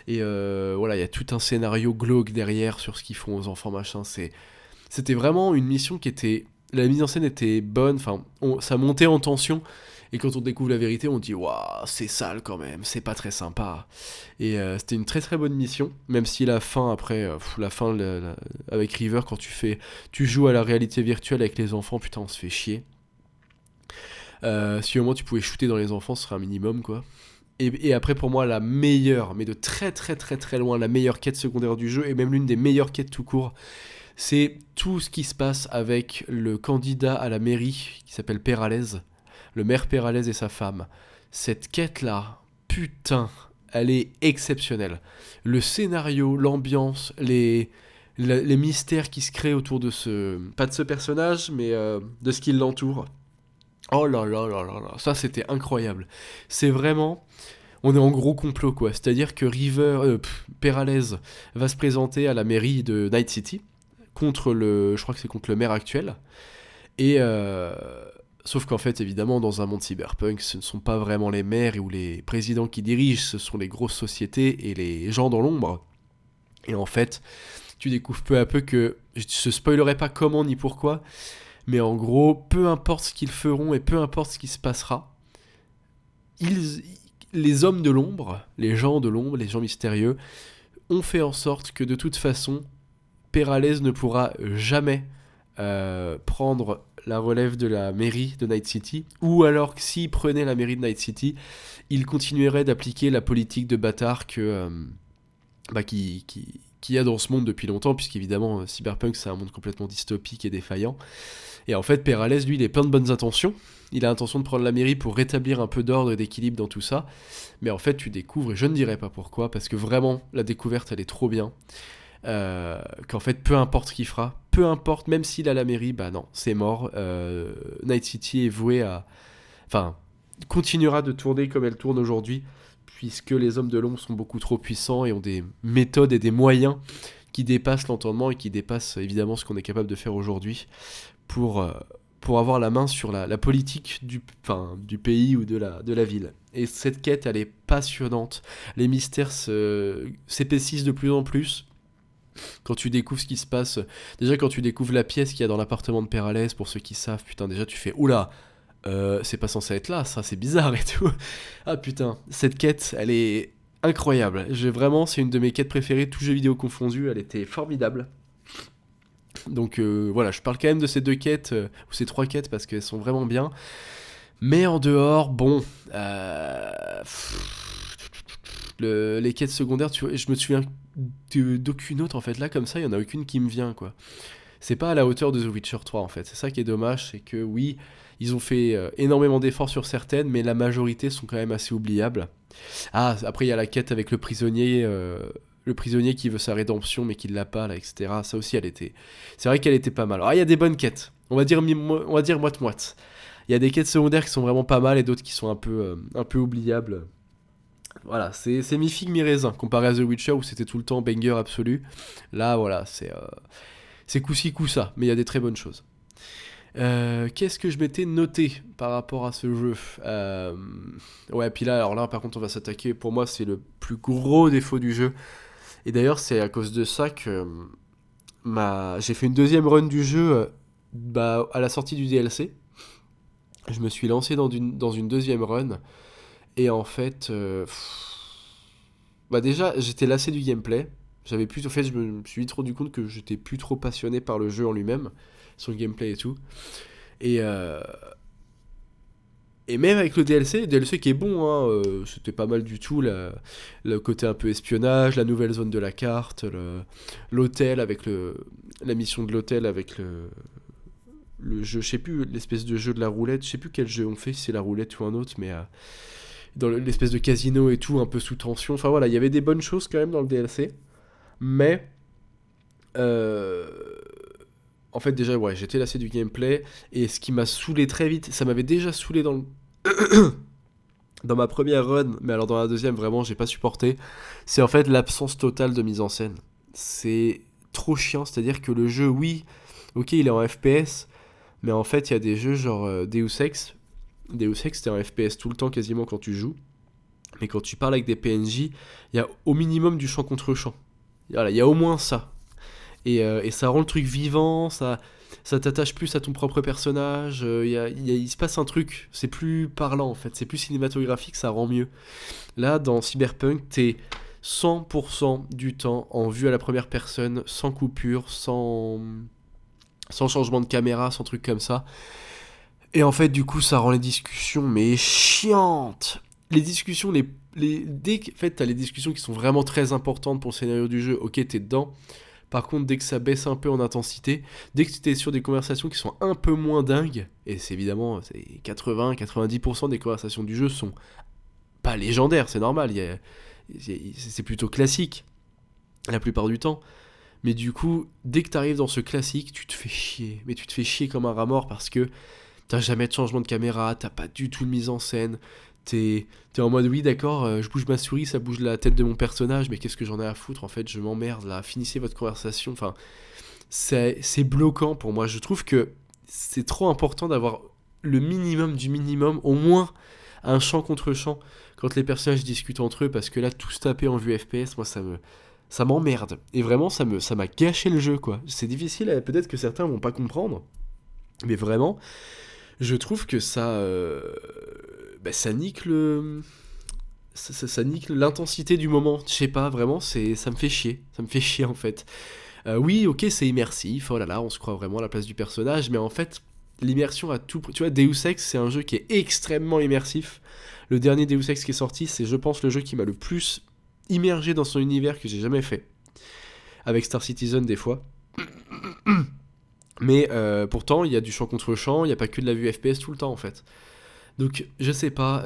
S1: Et voilà, il y a tout un scénario glauque derrière sur ce qu'ils font aux enfants, machin. C'était vraiment une mission qui était... La mise en scène était bonne, enfin, ça montait en tension. Et quand on découvre la vérité, on dit « Waouh, c'est sale quand même, c'est pas très sympa. » Et c'était une très très bonne mission, même si la fin, après, avec River, quand tu joues à la réalité virtuelle avec les enfants, putain, on se fait chier. Si au moins tu pouvais shooter dans les enfants, ce serait un minimum, quoi. Et après, pour moi, la meilleure, mais de très très très très loin, la meilleure quête secondaire du jeu, et même l'une des meilleures quêtes tout court, c'est tout ce qui se passe avec le candidat à la mairie, qui s'appelle Peralez, le maire Peralez et sa femme. Cette quête-là, putain, elle est exceptionnelle. Le scénario, l'ambiance, les mystères qui se créent autour de pas de ce personnage, mais de ce qui l'entoure. Oh là là là là là, ça c'était incroyable. C'est vraiment... On est en gros complot, quoi. C'est-à-dire que Peralez va se présenter à la mairie de Night City, je crois que c'est contre le maire actuel. Et sauf qu'en fait, évidemment, dans un monde cyberpunk, ce ne sont pas vraiment les maires ou les présidents qui dirigent, ce sont les grosses sociétés et les gens dans l'ombre. Et en fait, tu découvres peu à peu que... Je ne spoilerai pas comment ni pourquoi, Mais en gros, peu importe ce qu'ils feront et peu importe ce qui se passera, ils, les hommes de l'ombre, les gens de l'ombre, les gens mystérieux, ont fait en sorte que de toute façon, Peralez ne pourra jamais prendre la relève de la mairie de Night City, ou alors que s'il prenait la mairie de Night City, il continuerait d'appliquer la politique de bâtard qu'il y a dans ce monde depuis longtemps, puisqu'évidemment, Cyberpunk, c'est un monde complètement dystopique et défaillant. Et en fait, Peralez, lui, il est plein de bonnes intentions. Il a l'intention de prendre la mairie pour rétablir un peu d'ordre et d'équilibre dans tout ça. Mais en fait, tu découvres, et je ne dirai pas pourquoi, parce que vraiment, la découverte, elle est trop bien. Qu'en fait, peu importe ce qu'il fera, peu importe, même s'il a la mairie, bah non, c'est mort. Night City est voué à... Enfin, continuera de tourner comme elle tourne aujourd'hui, puisque les hommes de l'ombre sont beaucoup trop puissants et ont des méthodes et des moyens qui dépassent l'entendement et qui dépassent évidemment ce qu'on est capable de faire aujourd'hui pour avoir la main sur la politique du pays ou de la ville. Et cette quête, elle est passionnante. Les mystères s'épaississent de plus en plus. Quand tu découvres ce qui se passe, déjà quand tu découvres la pièce qu'il y a dans l'appartement de Peralez, pour ceux qui savent, putain, déjà tu fais oula, c'est pas censé être là, ça c'est bizarre et tout. Ah putain, cette quête, elle est incroyable. C'est une de mes quêtes préférées, tout jeu vidéo confondu, elle était formidable. Donc voilà, je parle quand même de ces deux quêtes, ou ces trois quêtes, parce qu'elles sont vraiment bien. Mais en dehors, bon, les quêtes secondaires, tu vois, je me souviens d'aucune autre en fait. Là, comme ça, il y en a aucune qui me vient, quoi. C'est pas à la hauteur de The Witcher 3 en fait. C'est ça qui est dommage, c'est que oui, ils ont fait énormément d'efforts sur certaines, mais la majorité sont quand même assez oubliables. Ah, après il y a la quête avec le prisonnier qui veut sa rédemption mais qui l'a pas là, etc. Ça aussi, c'est vrai qu'elle était pas mal. Alors il y a des bonnes quêtes. On va dire moite-moite. Il y a des quêtes secondaires qui sont vraiment pas mal et d'autres qui sont un peu oubliables. Voilà, c'est mi-figue mi-raisin comparé à The Witcher où c'était tout le temps banger absolu. Là, voilà, c'est coup-ci, coup-ça, mais il y a des très bonnes choses. Qu'est-ce que je m'étais noté par rapport à ce jeu Ouais, puis là, alors là, par contre, on va s'attaquer. Pour moi, c'est le plus gros défaut du jeu. Et d'ailleurs, c'est à cause de ça que j'ai fait une deuxième run du jeu à la sortie du DLC. Je me suis lancé dans une deuxième run. Et en fait, déjà, j'étais lassé du gameplay. En fait, je me suis vite rendu compte que j'étais plus trop passionné par le jeu en lui-même, son gameplay et tout. Et, euh, et même avec le DLC qui est bon, hein, c'était pas mal du tout, le côté un peu espionnage, la nouvelle zone de la carte, l'hôtel avec la mission de l'hôtel avec le jeu, je sais plus, l'espèce de jeu de la roulette, je sais plus quel jeu on fait, si c'est la roulette ou un autre, mais dans l'espèce de casino et tout, un peu sous tension. Enfin voilà, il y avait des bonnes choses quand même dans le DLC. Mais, en fait, déjà, ouais, j'étais lassé du gameplay. Et ce qui m'a saoulé très vite, ça m'avait déjà saoulé dans ma première run, mais alors dans la deuxième, vraiment, j'ai pas supporté. C'est en fait l'absence totale de mise en scène. C'est trop chiant, c'est-à-dire que le jeu, oui, ok, il est en FPS, mais en fait, il y a des jeux genre Deus Ex. Deus Ex, t'es en FPS tout le temps quasiment quand tu joues. Mais quand tu parles avec des PNJ, il y a au minimum du champ contre champ. Voilà, il y a au moins ça. Et ça rend le truc vivant, ça t'attache plus à ton propre personnage, il se passe un truc, c'est plus parlant en fait, c'est plus cinématographique, ça rend mieux. Là, dans Cyberpunk, t'es 100% du temps en vue à la première personne, sans coupure, sans changement de caméra, sans truc comme ça. Et en fait, du coup, ça rend les discussions mais chiantes. Les discussions, en fait, t'as les discussions qui sont vraiment très importantes pour le scénario du jeu, ok, t'es dedans. Par contre, dès que ça baisse un peu en intensité, dès que tu es sur des conversations qui sont un peu moins dingues, et c'est évidemment 80-90% des conversations du jeu sont pas légendaires, c'est normal, c'est plutôt classique la plupart du temps. Mais du coup, dès que tu arrives dans ce classique, tu te fais chier. Mais tu te fais chier comme un rat mort parce que t'as jamais de changement de caméra, t'as pas du tout de mise en scène. T'es en mode oui d'accord, je bouge ma souris, ça bouge la tête de mon personnage, mais qu'est-ce que j'en ai à foutre en fait, je m'emmerde là, finissez votre conversation, enfin c'est bloquant pour moi, je trouve que c'est trop important d'avoir le minimum du minimum, au moins un champ contre champ quand les personnages discutent entre eux, parce que là tout se taper en vue FPS, moi ça m'emmerde, et vraiment ça m'a gâché le jeu quoi, c'est difficile, peut-être que certains vont pas comprendre, Mais vraiment, je trouve que ça nique ça nique l'intensité du moment. Je sais pas, vraiment, ça me fait chier. Ça me fait chier en fait. Oui, ok, c'est immersif. Oh là là, on se croit vraiment à la place du personnage, mais en fait, l'immersion à tout. Tu vois, Deus Ex, c'est un jeu qui est extrêmement immersif. Le dernier Deus Ex qui est sorti, c'est, je pense, le jeu qui m'a le plus immergé dans son univers que j'ai jamais fait. Avec Star Citizen, des fois. Mais pourtant, il y a du champ contre champ, il n'y a pas que de la vue FPS tout le temps en fait. Donc, je sais pas,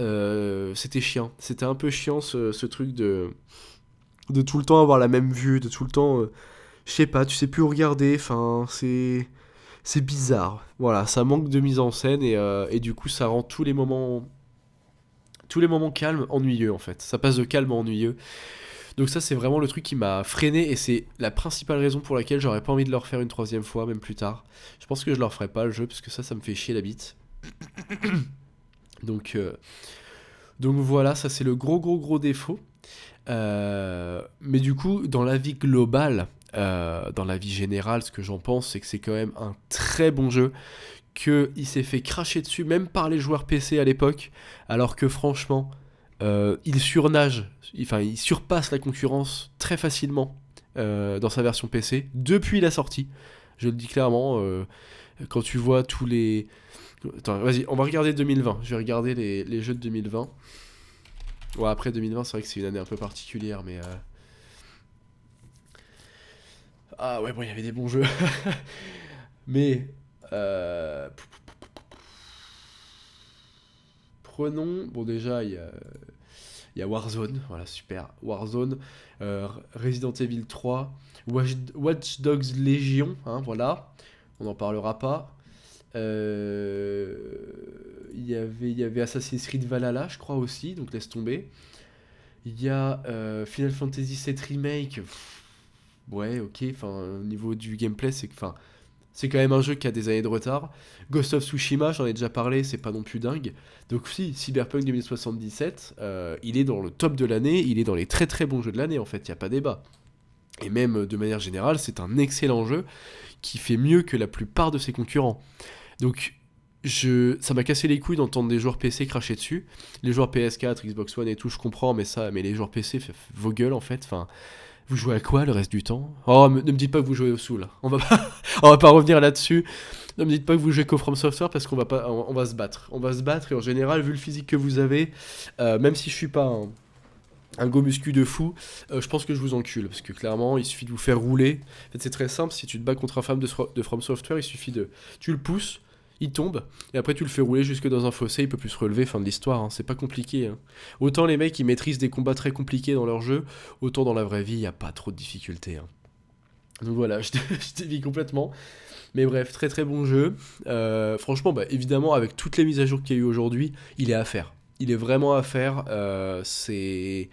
S1: c'était chiant. C'était un peu chiant ce truc de tout le temps avoir la même vue, de tout le temps. Je sais pas, tu sais plus où regarder, enfin, c'est bizarre. Voilà, ça manque de mise en scène et du coup, ça rend tous les moments calmes ennuyeux en fait. Ça passe de calme à ennuyeux. Donc ça c'est vraiment le truc qui m'a freiné et c'est la principale raison pour laquelle j'aurais pas envie de le refaire une troisième fois, même plus tard. Je pense que je leur ferai pas le jeu parce que ça me fait chier la bite. Donc, euh, donc voilà, ça c'est le gros défaut. Mais du coup, dans la vie globale, dans la vie générale, ce que j'en pense, c'est que c'est quand même un très bon jeu, qu'il s'est fait cracher dessus, même par les joueurs PC à l'époque, alors que franchement, il surnage, enfin il surpasse la concurrence très facilement dans sa version PC depuis la sortie. Je le dis clairement, quand tu vois tous les... Attends, vas-y, on va regarder 2020. Je vais regarder les jeux de 2020. Ouais, après 2020, c'est vrai que c'est une année un peu particulière, mais... Ah ouais, bon, il y avait des bons jeux. Mais... Prenons... Bon, déjà, il y a Warzone, voilà, super. Warzone, Resident Evil 3, Watch Dogs Legion, hein, voilà. On n'en parlera pas. Euh, il y avait Assassin's Creed Valhalla, je crois aussi, donc laisse tomber. Il y a Final Fantasy VII Remake. Ouais, ok, enfin, au niveau du gameplay, c'est quand même un jeu qui a des années de retard. Ghost of Tsushima, j'en ai déjà parlé, c'est pas non plus dingue. Donc si, Cyberpunk 2077, il est dans le top de l'année, il est dans les très très bons jeux de l'année en fait, il n'y a pas débat. Et même de manière générale, c'est un excellent jeu qui fait mieux que la plupart de ses concurrents. Donc ça m'a cassé les couilles d'entendre des joueurs PC cracher dessus. Les joueurs PS4, Xbox One et tout, je comprends, mais les joueurs PC, vos gueules en fait, enfin... Vous jouez à quoi le reste du temps? Oh, ne me dites pas que vous jouez au Soul. On va pas revenir là-dessus. Ne me dites pas que vous jouez qu'au From Software parce qu'on va pas, on va se battre. On va se battre et en général, vu le physique que vous avez, même si je suis pas un go muscu de fou, je pense que je vous encule parce que clairement, il suffit de vous faire rouler. En fait, c'est très simple. Si tu te bats contre un fan de From Software, il suffit tu le pousses. Il tombe, et après tu le fais rouler jusque dans un fossé, il peut plus se relever, fin de l'histoire, hein. C'est pas compliqué, hein. Autant les mecs ils maîtrisent des combats très compliqués dans leur jeu, autant dans la vraie vie il n'y a pas trop de difficultés, hein. Donc voilà, je dévie complètement. Mais bref, très très bon jeu. Franchement, bah, évidemment, avec toutes les mises à jour qu'il y a eu aujourd'hui, il est à faire. Il est vraiment à faire. C'est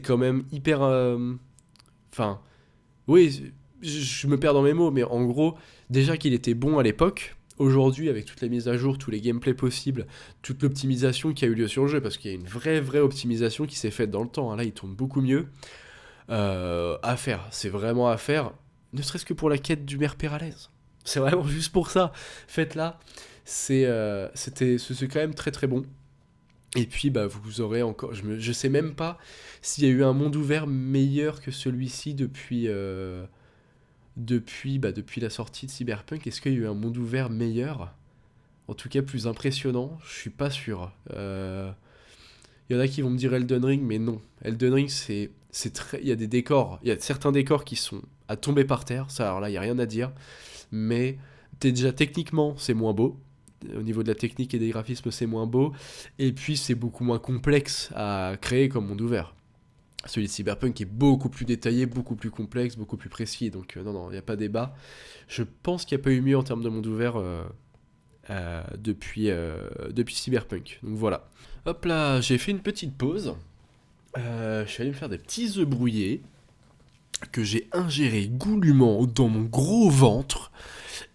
S1: quand même hyper... Enfin, oui, je me perds dans mes mots, mais en gros, déjà qu'il était bon à l'époque, aujourd'hui, avec toutes les mises à jour, tous les gameplays possibles, toute l'optimisation qui a eu lieu sur le jeu, parce qu'il y a une vraie optimisation qui s'est faite dans le temps, hein. Là, il tourne beaucoup mieux. À faire, c'est vraiment à faire, ne serait-ce que pour la quête du maire Péralez. C'est vraiment juste pour ça. Faites-la. C'est quand même très très bon. Et puis, bah, vous aurez encore. Je sais même pas s'il y a eu un monde ouvert meilleur que celui-ci depuis la sortie de Cyberpunk. Est-ce qu'il y a eu un monde ouvert meilleur? En tout cas, plus impressionnant? Je suis pas sûr. Il y en a qui vont me dire Elden Ring, mais non. Elden Ring, c'est très. Il y a des décors. Il y a certains décors qui sont à tomber par terre. Ça, alors là, il n'y a rien à dire. Mais déjà, techniquement, c'est moins beau. Au niveau de la technique et des graphismes, c'est moins beau. Et puis, c'est beaucoup moins complexe à créer comme monde ouvert. Celui de Cyberpunk est beaucoup plus détaillé, beaucoup plus complexe, beaucoup plus précis. Donc, non, il n'y a pas débat. Je pense qu'il n'y a pas eu mieux en termes de monde ouvert depuis Cyberpunk. Donc voilà. Hop là, j'ai fait une petite pause. Je suis allé me faire des petits œufs brouillés que j'ai ingérés goulûment dans mon gros ventre.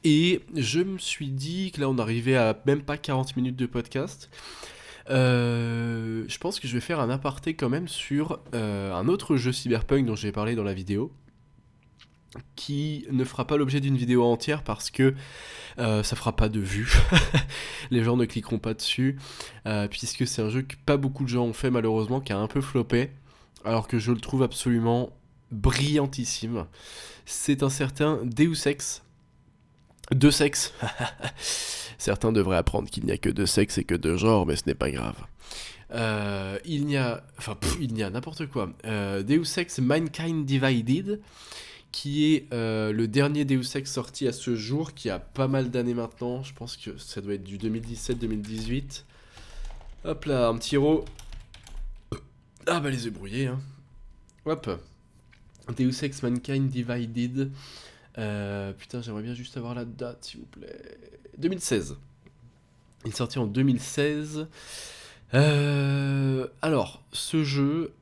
S1: Et je me suis dit que là, on arrivait à même pas 40 minutes de podcast. Je pense que je vais faire un aparté quand même sur un autre jeu Cyberpunk dont j'ai parlé dans la vidéo. qui ne fera pas l'objet d'une vidéo entière parce que ça fera pas de vues. Les gens ne cliqueront pas dessus, puisque c'est un jeu que pas beaucoup de gens ont fait malheureusement, qui a un peu floppé, alors que je le trouve absolument brillantissime. C'est un certain Deus Ex. Deux sexes. Certains devraient apprendre qu'il n'y a que deux sexes et que deux genres, mais ce n'est pas grave. Il n'y a n'importe quoi. Deus Ex Mankind Divided, qui est le dernier Deus Ex sorti à ce jour, qui a pas mal d'années maintenant. Je pense que ça doit être du 2017-2018. Hop là, un petit héros. Ah bah les yeux brouillés, hein. Hop. Deus Ex Mankind Divided. Putain, j'aimerais bien juste avoir la date, s'il vous plaît. 2016. Il est sorti en 2016. Alors, ce jeu,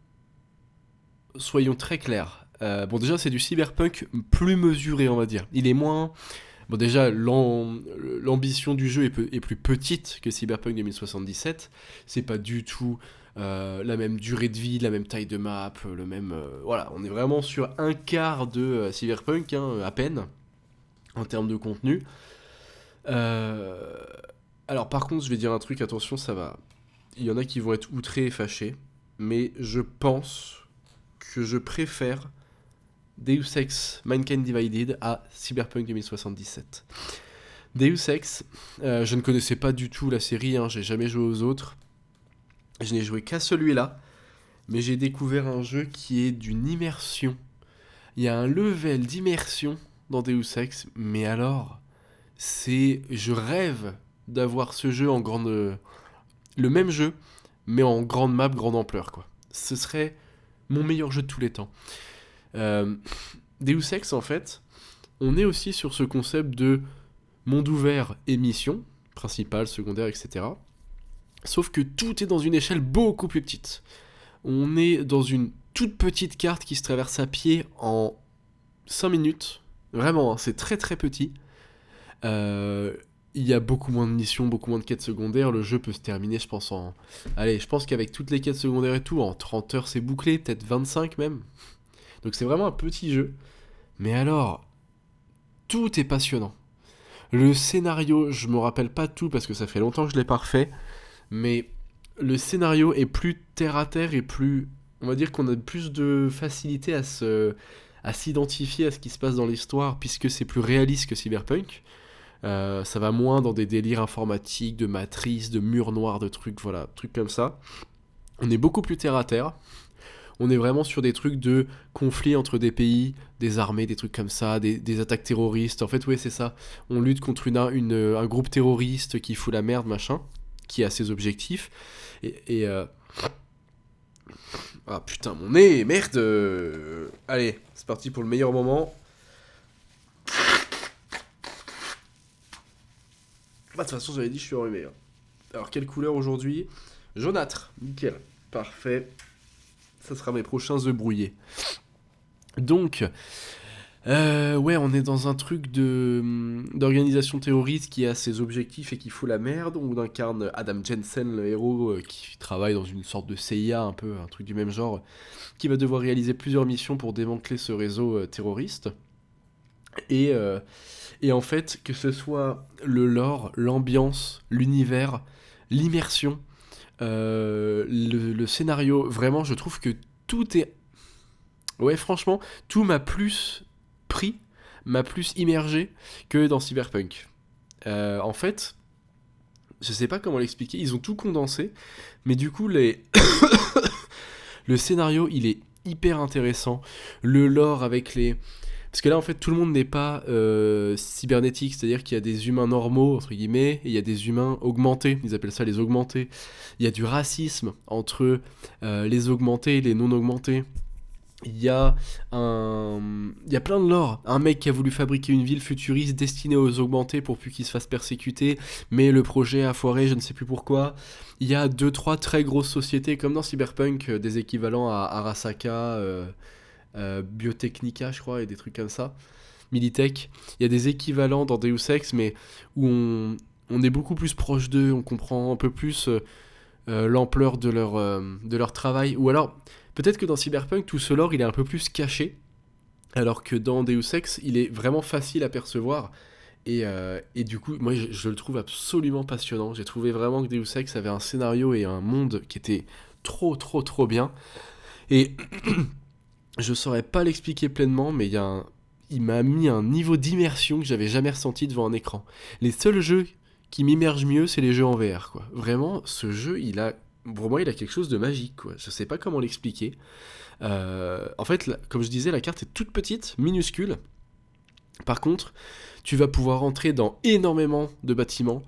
S1: soyons très clairs. Bon, déjà, c'est du cyberpunk plus mesuré, on va dire. Il est moins... Bon, déjà, l'ambition du jeu est plus petite que Cyberpunk 2077. C'est pas du tout la même durée de vie, la même taille de map, le même... voilà, on est vraiment sur un quart de Cyberpunk, hein, à peine, en termes de contenu. Alors, par contre, je vais dire un truc, attention, ça va... Il y en a qui vont être outrés et fâchés, mais je pense que je préfère Deus Ex Mankind Divided à Cyberpunk 2077. Deus Ex, je ne connaissais pas du tout la série, hein, j'ai jamais joué aux autres. Je n'ai joué qu'à celui-là, mais j'ai découvert un jeu qui est d'une immersion. Il y a un level d'immersion dans Deus Ex, mais alors, je rêve d'avoir ce jeu en grande... Le même jeu, mais en grande map, grande ampleur, quoi. Ce serait mon meilleur jeu de tous les temps. Deus Ex, en fait, on est aussi sur ce concept de monde ouvert et mission, principale, secondaire, etc. Sauf que tout est dans une échelle beaucoup plus petite. On est dans une toute petite carte qui se traverse à pied en 5 minutes. Vraiment, hein, c'est très très petit. Il y a beaucoup moins de missions, beaucoup moins de quêtes secondaires. Le jeu peut se terminer, je pense, Allez, je pense qu'avec toutes les quêtes secondaires et tout, en 30 heures c'est bouclé, peut-être 25 même. Donc c'est vraiment un petit jeu. Mais alors, tout est passionnant. Le scénario, je me rappelle pas tout parce que ça fait longtemps que je l'ai pas refait, mais le scénario est plus terre à terre et plus... On va dire qu'on a plus de facilité à s'identifier à ce qui se passe dans l'histoire puisque c'est plus réaliste que Cyberpunk. Ça va moins dans des délires informatiques, de matrices, de murs noirs, de trucs, voilà, trucs comme ça. On est beaucoup plus terre à terre. On est vraiment sur des trucs de conflits entre des pays, des armées, des trucs comme ça, des attaques terroristes. En fait, ouais, c'est ça. On lutte contre un groupe terroriste qui fout la merde, machin, qui a ses objectifs. Ah putain, mon nez, merde. Allez, c'est parti pour le meilleur moment. Bah, de toute façon, j'avais dit, je suis enrhumé. Hein. Alors, quelle couleur aujourd'hui? Jaunâtre, nickel, parfait. Ça sera mes prochains œufs brouillés. Donc, ouais, on est dans un truc d'organisation terroriste qui a ses objectifs et qui fout la merde. On incarne Adam Jensen, le héros, qui travaille dans une sorte de CIA, un peu, un truc du même genre, qui va devoir réaliser plusieurs missions pour démanteler ce réseau terroriste. Et en fait, que ce soit le lore, l'ambiance, l'univers, l'immersion, le scénario, vraiment, je trouve que tout est... Ouais, franchement, tout m'a plus pris, m'a plus immergé que dans Cyberpunk. En fait, je sais pas comment l'expliquer, ils ont tout condensé, mais du coup, le scénario, il est hyper intéressant. Le lore avec les... Parce que là, en fait, tout le monde n'est pas cybernétique, c'est-à-dire qu'il y a des humains normaux, entre guillemets, et il y a des humains augmentés, ils appellent ça les augmentés. Il y a du racisme entre les augmentés et les non-augmentés. Il y a plein de lore. Un mec qui a voulu fabriquer une ville futuriste destinée aux augmentés pour plus qu'ils se fassent persécuter, mais le projet a foiré, je ne sais plus pourquoi. Il y a 2-3 très grosses sociétés, comme dans Cyberpunk, des équivalents à Arasaka... Biotechnica, je crois, et des trucs comme ça. Militech. Il y a des équivalents dans Deus Ex, mais où on est beaucoup plus proche d'eux, on comprend un peu plus l'ampleur de leur travail. Ou alors, peut-être que dans Cyberpunk, tout ce lore, il est un peu plus caché. Alors que dans Deus Ex, il est vraiment facile à percevoir. Et du coup, moi, je le trouve absolument passionnant. J'ai trouvé vraiment que Deus Ex avait un scénario et un monde qui était trop, trop, trop bien. Et je saurais pas l'expliquer pleinement, mais il m'a mis un niveau d'immersion que j'avais jamais ressenti devant un écran. Les seuls jeux qui m'immergent mieux, c'est les jeux en VR, quoi. Vraiment, ce jeu, pour moi, il a quelque chose de magique, quoi. Je sais pas comment l'expliquer. En fait, comme je disais, la carte est toute petite, minuscule. Par contre, tu vas pouvoir entrer dans énormément de bâtiments,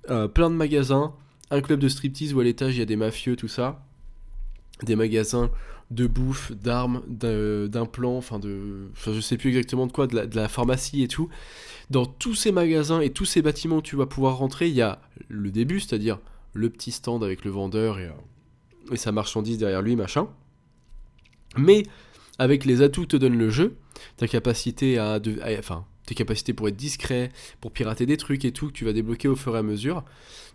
S1: plein de magasins, un club de striptease où à l'étage il y a des mafieux, tout ça, des magasins de bouffe, d'armes, d'implants, je sais plus exactement de quoi, de la pharmacie et tout. Dans tous ces magasins et tous ces bâtiments où tu vas pouvoir rentrer, il y a le début, c'est-à-dire le petit stand avec le vendeur et sa marchandise derrière lui, machin. Mais avec les atouts que te donne le jeu, ta capacité tes capacités pour être discret, pour pirater des trucs et tout, que tu vas débloquer au fur et à mesure,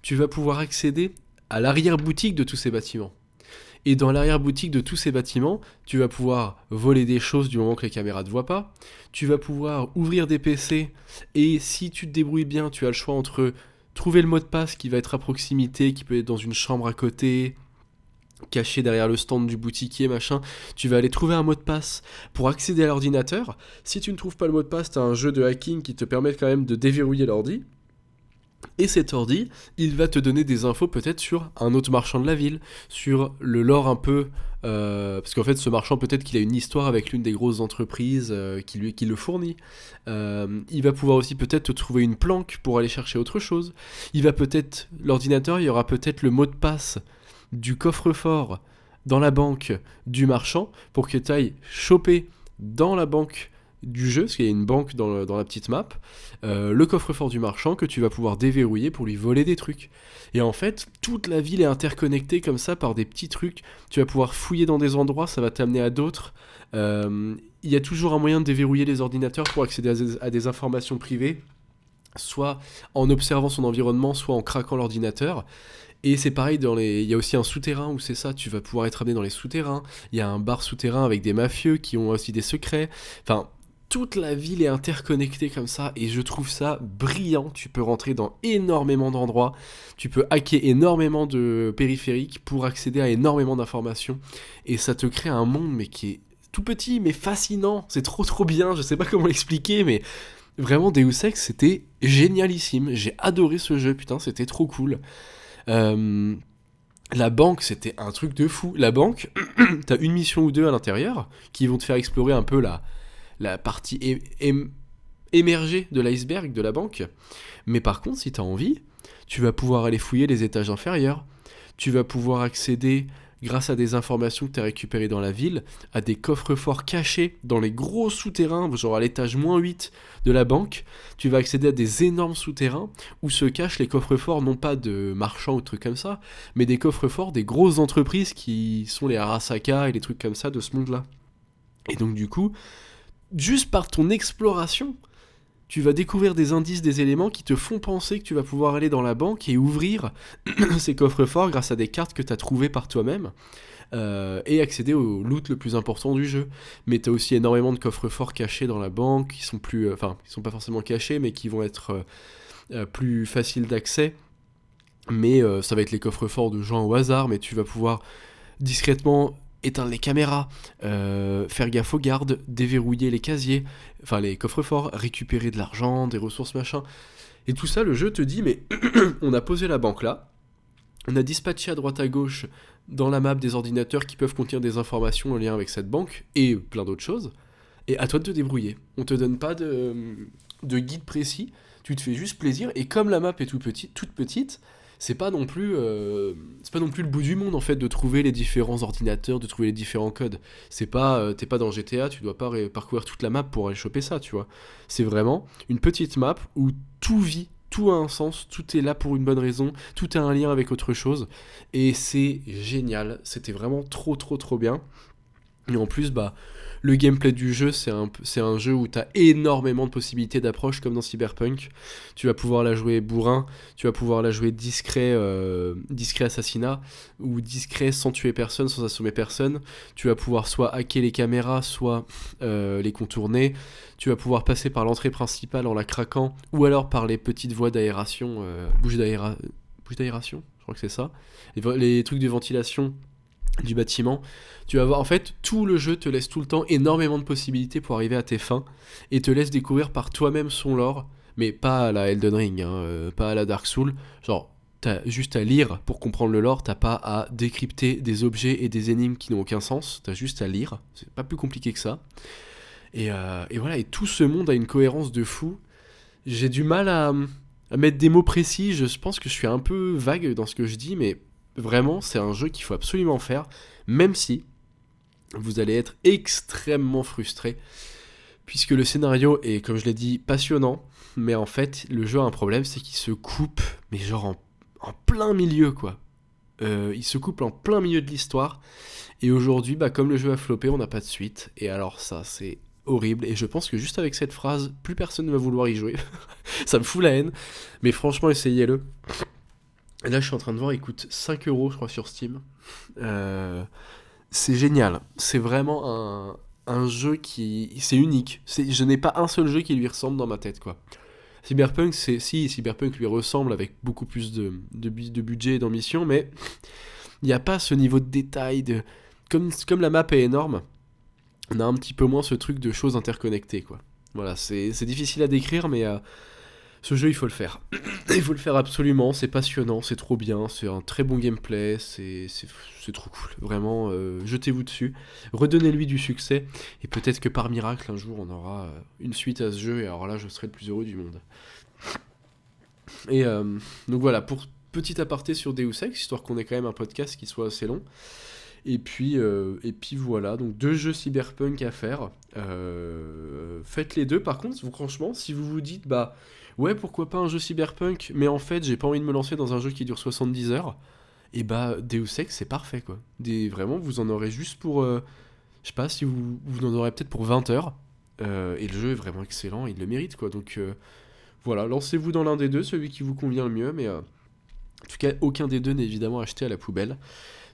S1: tu vas pouvoir accéder à l'arrière-boutique de tous ces bâtiments. Et dans l'arrière-boutique de tous ces bâtiments, tu vas pouvoir voler des choses du moment que les caméras ne te voient pas, tu vas pouvoir ouvrir des PC, et si tu te débrouilles bien, tu as le choix entre trouver le mot de passe qui va être à proximité, qui peut être dans une chambre à côté, caché derrière le stand du boutiquier, machin, tu vas aller trouver un mot de passe pour accéder à l'ordinateur. Si tu ne trouves pas le mot de passe, tu as un jeu de hacking qui te permet quand même de déverrouiller l'ordi. Et cet ordi, il va te donner des infos peut-être sur un autre marchand de la ville, sur le lore un peu, parce qu'en fait ce marchand peut-être qu'il a une histoire avec l'une des grosses entreprises qui le fournit. Il va pouvoir aussi peut-être te trouver une planque pour aller chercher autre chose. L'ordinateur, il y aura peut-être le mot de passe du coffre-fort dans la banque du marchand pour que tu ailles choper dans la banque du jeu, parce qu'il y a une banque dans la petite map, le coffre-fort du marchand que tu vas pouvoir déverrouiller pour lui voler des trucs. Et en fait, toute la ville est interconnectée comme ça par des petits trucs. Tu vas pouvoir fouiller dans des endroits, ça va t'amener à d'autres. Il y a toujours un moyen de déverrouiller les ordinateurs pour accéder à des informations privées, soit en observant son environnement, soit en craquant l'ordinateur. Et c'est pareil, il y a aussi un souterrain où c'est ça, tu vas pouvoir être amené dans les souterrains. Il y a un bar souterrain avec des mafieux qui ont aussi des secrets. Enfin, toute la ville est interconnectée comme ça et je trouve ça brillant. Tu peux rentrer dans énormément d'endroits, tu peux hacker énormément de périphériques pour accéder à énormément d'informations et ça te crée un monde mais qui est tout petit mais fascinant. C'est trop trop bien, je sais pas comment l'expliquer mais vraiment Deus Ex c'était génialissime. J'ai adoré ce jeu, putain c'était trop cool. La banque, c'était un truc de fou. La banque, t'as une mission ou deux à l'intérieur qui vont te faire explorer un peu la partie émergée de l'iceberg de la banque. Mais par contre, si t'as envie, tu vas pouvoir aller fouiller les étages inférieurs. Tu vas pouvoir accéder, grâce à des informations que tu as récupérées dans la ville, à des coffres-forts cachés dans les gros souterrains, genre à l'étage -8 de la banque. Tu vas accéder à des énormes souterrains où se cachent les coffres-forts, non pas de marchands ou de trucs comme ça, mais des coffres-forts des grosses entreprises qui sont les Arasaka et les trucs comme ça de ce monde-là. Et donc du coup, juste par ton exploration, tu vas découvrir des indices, des éléments qui te font penser que tu vas pouvoir aller dans la banque et ouvrir ces coffres-forts grâce à des cartes que tu as trouvées par toi-même et accéder au loot le plus important du jeu. Mais tu as aussi énormément de coffres-forts cachés dans la banque qui sont qui sont pas forcément cachés mais qui vont être plus faciles d'accès. Mais ça va être les coffres-forts de gens au hasard, mais tu vas pouvoir discrètement éteindre les caméras, faire gaffe aux gardes, déverrouiller les casiers, enfin les coffres-forts, récupérer de l'argent, des ressources machin. Et tout ça, le jeu te dit, mais on a posé la banque là, on a dispatché à droite à gauche dans la map des ordinateurs qui peuvent contenir des informations en lien avec cette banque, et plein d'autres choses, et à toi de te débrouiller. On te donne pas de guide précis, tu te fais juste plaisir, et comme la map est toute petite, c'est pas non plus le bout du monde en fait de trouver les différents ordinateurs, de trouver les différents codes. T'es pas dans GTA, tu dois pas parcourir toute la map pour aller choper ça, tu vois. C'est vraiment une petite map où tout vit, tout a un sens, tout est là pour une bonne raison, tout a un lien avec autre chose, et c'est génial. C'était vraiment trop trop trop bien. Et en plus, le gameplay du jeu, c'est un jeu où tu as énormément de possibilités d'approche, comme dans Cyberpunk. Tu vas pouvoir la jouer bourrin, tu vas pouvoir la jouer discret assassinat, ou discret sans tuer personne, sans assommer personne. Tu vas pouvoir soit hacker les caméras, soit les contourner. Tu vas pouvoir passer par l'entrée principale en la craquant, ou alors par les petites voies d'aération, bouches d'aération, je crois que c'est ça. Les trucs de ventilation du bâtiment. Tu vas voir, en fait, tout le jeu te laisse tout le temps énormément de possibilités pour arriver à tes fins et te laisse découvrir par toi-même son lore, mais pas à la Elden Ring, pas à la Dark Souls. Genre, t'as juste à lire pour comprendre le lore, t'as pas à décrypter des objets et des énigmes qui n'ont aucun sens, t'as juste à lire, c'est pas plus compliqué que ça. Et voilà, et tout ce monde a une cohérence de fou. J'ai du mal à mettre des mots précis, je pense que je suis un peu vague dans ce que je dis, mais vraiment, c'est un jeu qu'il faut absolument faire, même si vous allez être extrêmement frustré, puisque le scénario est, comme je l'ai dit, passionnant, mais en fait, le jeu a un problème, c'est qu'il se coupe, mais genre en plein milieu, quoi. Il se coupe en plein milieu de l'histoire, et aujourd'hui, comme le jeu a floppé, on n'a pas de suite, et alors ça, c'est horrible, et je pense que juste avec cette phrase, plus personne ne va vouloir y jouer. Ça me fout la haine, mais franchement, essayez-le. Et là, je suis en train de voir, il coûte 5 € je crois, sur Steam. C'est génial. C'est vraiment un jeu qui... C'est unique. Je n'ai pas un seul jeu qui lui ressemble dans ma tête, quoi. Cyberpunk, Cyberpunk lui ressemble avec beaucoup plus de budget et d'ambition, mais il n'y a pas ce niveau de détail. Comme la map est énorme, on a un petit peu moins ce truc de choses interconnectées, quoi. Voilà, c'est difficile à décrire, mais... ce jeu, il faut le faire. Il faut le faire absolument, c'est passionnant, c'est trop bien, c'est un très bon gameplay, c'est trop cool. Vraiment, jetez-vous dessus, redonnez-lui du succès, et peut-être que par miracle, un jour, on aura une suite à ce jeu, et alors là, je serai le plus heureux du monde. Et donc voilà, pour petit aparté sur Deus Ex, histoire qu'on ait quand même un podcast qui soit assez long. Et puis voilà, donc 2 jeux Cyberpunk à faire. Faites les deux. Par contre, franchement, si vous vous dites, ouais, pourquoi pas un jeu Cyberpunk, mais en fait, j'ai pas envie de me lancer dans un jeu qui dure 70 heures, et Deus Ex, c'est parfait, quoi. Vraiment, vous en aurez juste pour... je sais pas, si vous en aurez peut-être pour 20 heures, et le jeu est vraiment excellent, il le mérite, quoi. Donc voilà, lancez-vous dans l'un des deux, celui qui vous convient le mieux, mais en tout cas, aucun des deux n'est évidemment acheté à la poubelle.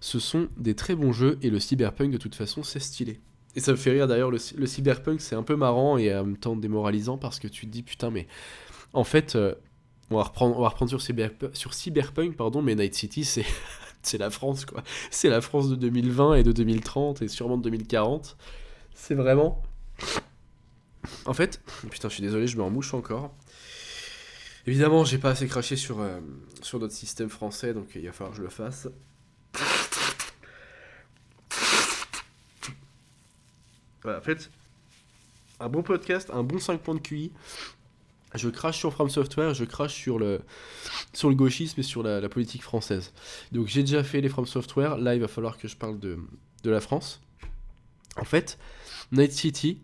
S1: Ce sont des très bons jeux, et le Cyberpunk, de toute façon, c'est stylé. Et ça me fait rire, d'ailleurs, le Cyberpunk, c'est un peu marrant et en même temps démoralisant, parce que tu te dis, putain, mais... En fait, on va reprendre sur Cyberpunk, pardon, mais Night City, c'est la France, quoi. C'est la France de 2020 et de 2030 et sûrement de 2040. C'est vraiment... En fait, putain, je suis désolé, je me remouche encore. Évidemment, j'ai pas assez craché sur notre système français, donc il va falloir que je le fasse. Voilà, en fait, un bon podcast, un bon 5 points de QI. Je crache sur From Software, je crache sur le gauchisme et sur la politique française. Donc j'ai déjà fait les From Software, là il va falloir que je parle de la France. En fait, Night City,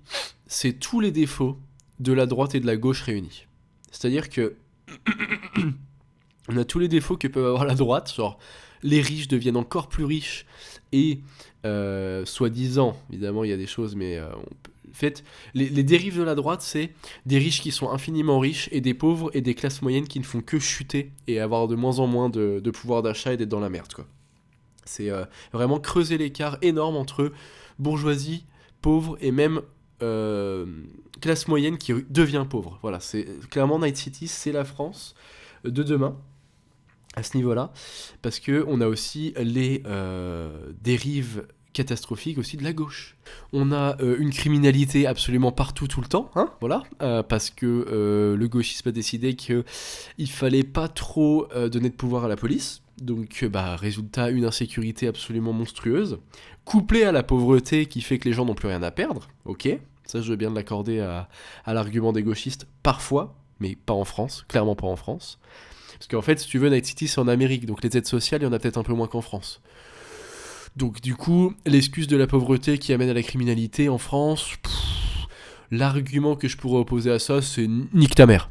S1: c'est tous les défauts de la droite et de la gauche réunis. C'est-à-dire que on a tous les défauts que peut avoir la droite, genre les riches deviennent encore plus riches et soi-disant, évidemment il y a des choses, mais en fait, les dérives de la droite, c'est des riches qui sont infiniment riches et des pauvres et des classes moyennes qui ne font que chuter et avoir de moins en moins de pouvoir d'achat et d'être dans la merde, quoi. C'est vraiment creuser l'écart énorme entre bourgeoisie, pauvre et même classe moyenne qui devient pauvre. Voilà, c'est clairement Night City, c'est la France de demain à ce niveau-là, parce que on a aussi les dérives catastrophique aussi de la gauche. On a une criminalité absolument partout tout le temps, hein, voilà, parce que le gauchisme a décidé qu'il fallait pas trop donner de pouvoir à la police, donc résultat, une insécurité absolument monstrueuse, couplée à la pauvreté qui fait que les gens n'ont plus rien à perdre, ok, ça je veux bien l'accorder à l'argument des gauchistes, parfois, mais pas en France, clairement pas en France, parce qu'en fait, si tu veux, Night City c'est en Amérique, donc les aides sociales, il y en a peut-être un peu moins qu'en France. Donc du coup, l'excuse de la pauvreté qui amène à la criminalité en France, l'argument que je pourrais opposer à ça, c'est nique ta mère.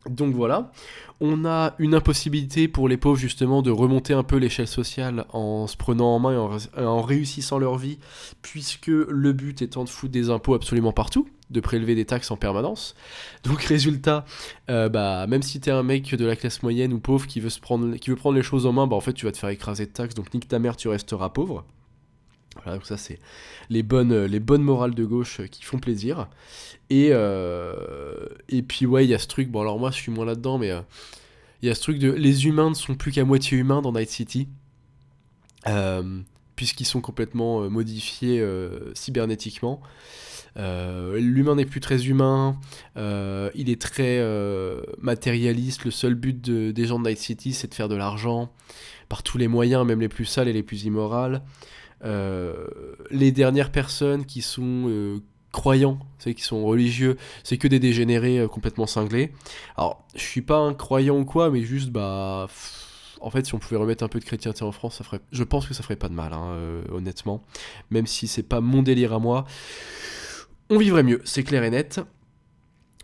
S1: Donc voilà, on a une impossibilité pour les pauvres justement de remonter un peu l'échelle sociale en se prenant en main et en réussissant leur vie, puisque le but étant de foutre des impôts absolument partout, de prélever des taxes en permanence. Donc résultat, même si t'es un mec de la classe moyenne ou pauvre qui veut prendre les choses en main, en fait tu vas te faire écraser de taxes, donc nique ta mère, tu resteras pauvre. Voilà, donc ça c'est les bonnes morales de gauche qui font plaisir. Et puis ouais, il y a ce truc, bon alors moi je suis moins là-dedans, mais il y a ce truc de les humains ne sont plus qu'à moitié humains dans Night City, euh, puisqu'ils sont complètement modifiés cybernétiquement. L'humain n'est plus très humain, il est très matérialiste, le seul but des gens de Night City c'est de faire de l'argent, par tous les moyens, même les plus sales et les plus immorales. Les dernières personnes qui sont croyants, c'est qui sont religieux, c'est que des dégénérés complètement cinglés. Alors, je suis pas un croyant ou quoi, mais juste en fait, si on pouvait remettre un peu de chrétienté en France, je pense que ça ferait pas de mal, hein, honnêtement. Même si c'est pas mon délire à moi, on vivrait mieux, c'est clair et net.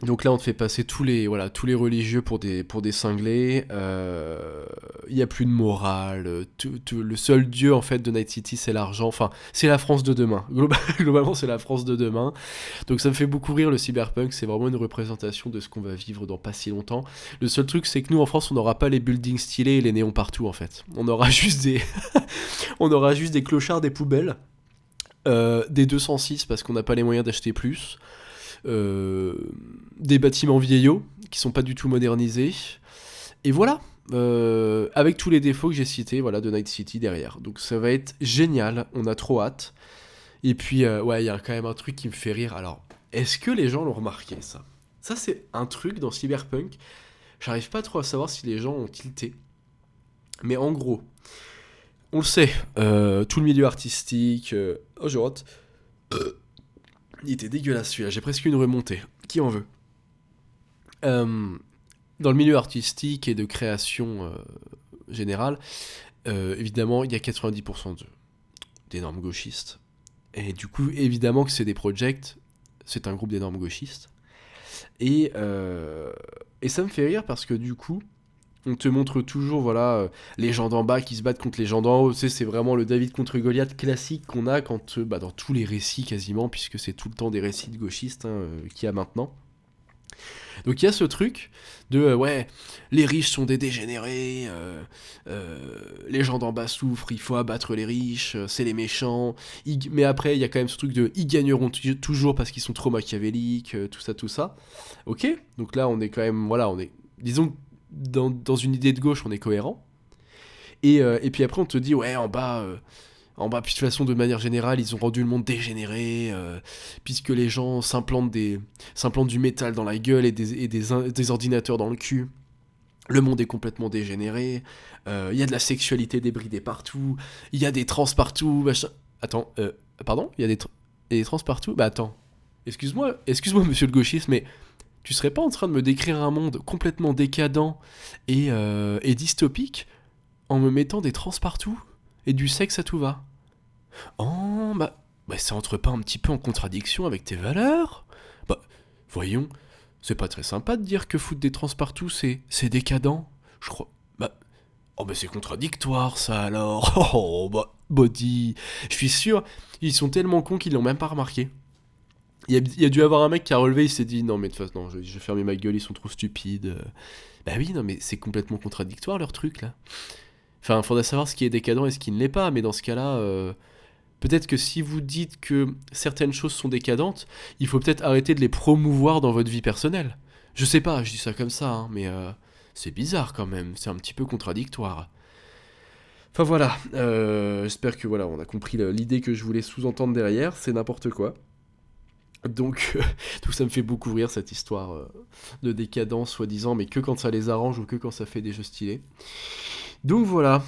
S1: Donc là, on te fait passer tous les religieux pour des cinglés. Il y a plus de morale. Le seul dieu en fait de Night City, c'est l'argent. Enfin, c'est la France de demain. Globalement, c'est la France de demain. Donc ça me fait beaucoup rire le cyberpunk. C'est vraiment une représentation de ce qu'on va vivre dans pas si longtemps. Le seul truc, c'est que nous en France, on n'aura pas les buildings stylés et les néons partout en fait. On aura juste on aura juste des clochards, des poubelles, des 206 parce qu'on n'a pas les moyens d'acheter plus. euh, des bâtiments vieillots qui sont pas du tout modernisés. Et voilà, avec tous les défauts que j'ai cités, voilà, de Night City derrière. Donc ça va être génial, on a trop hâte. Et puis, ouais, il y a quand même un truc qui me fait rire. Alors, est-ce que les gens l'ont remarqué, ça? Ça, c'est un truc dans Cyberpunk. J'arrive pas trop à savoir si les gens ont tilté. Mais en gros, on le sait, tout le milieu artistique... Oh, je rate. Il était dégueulasse celui-là, j'ai presque une remontée. Qui en veut? Euh, Dans le milieu artistique et de création générale, évidemment, il y a 90% d'énormes gauchistes. Et du coup, évidemment que c'est des projects, c'est un groupe d'énormes gauchistes. Et ça me fait rire parce que du coup, on te montre toujours voilà les gens d'en bas qui se battent contre les gens d'en haut. Tu sais, c'est vraiment le David contre Goliath classique qu'on a quand dans tous les récits quasiment, puisque c'est tout le temps des récits de gauchistes qu'il y a maintenant. Donc il y a ce truc de ouais, les riches sont des dégénérés, les gens d'en bas souffrent, il faut abattre les riches, c'est les méchants. Mais après il y a quand même ce truc de ils gagneront toujours parce qu'ils sont trop machiavéliques, tout ça tout ça. Ok, donc là on est quand même voilà on est disons que dans une idée de gauche on est cohérent. Et puis après on te dit ouais en bas, puis de toute façon, de manière générale, ils ont rendu le monde dégénéré, puisque les gens s'implantent du métal dans la gueule et des ordinateurs dans le cul. Le monde est complètement dégénéré, il y a de la sexualité débridée partout, il y a des trans partout, machin... Attends, pardon? Il y a des trans partout? Bah attends, excuse-moi monsieur le gauchiste, mais tu serais pas en train de me décrire un monde complètement décadent et dystopique en me mettant des trans partout? Et du sexe à tout va? Oh, ça entre pas un petit peu en contradiction avec tes valeurs? Bah, voyons, c'est pas très sympa de dire que foutre des trans partout, c'est décadent. Je crois. C'est contradictoire ça alors. Oh, body. Je suis sûr, ils sont tellement cons qu'ils l'ont même pas remarqué. Il y a dû avoir un mec qui a relevé, il s'est dit non, mais de toute façon, non, je vais fermer ma gueule, ils sont trop stupides. Bah oui, non, mais c'est complètement contradictoire leur truc là. Enfin, faudrait savoir ce qui est décadent et ce qui ne l'est pas, mais dans ce cas-là, peut-être que si vous dites que certaines choses sont décadentes, il faut peut-être arrêter de les promouvoir dans votre vie personnelle. Je sais pas, je dis ça comme ça, hein, mais c'est bizarre quand même, c'est un petit peu contradictoire. Enfin voilà, j'espère que voilà, on a compris l'idée que je voulais sous-entendre derrière, c'est n'importe quoi. Donc, tout ça me fait beaucoup rire cette histoire de décadence, soi-disant, mais que quand ça les arrange ou que quand ça fait des jeux stylés. Donc voilà.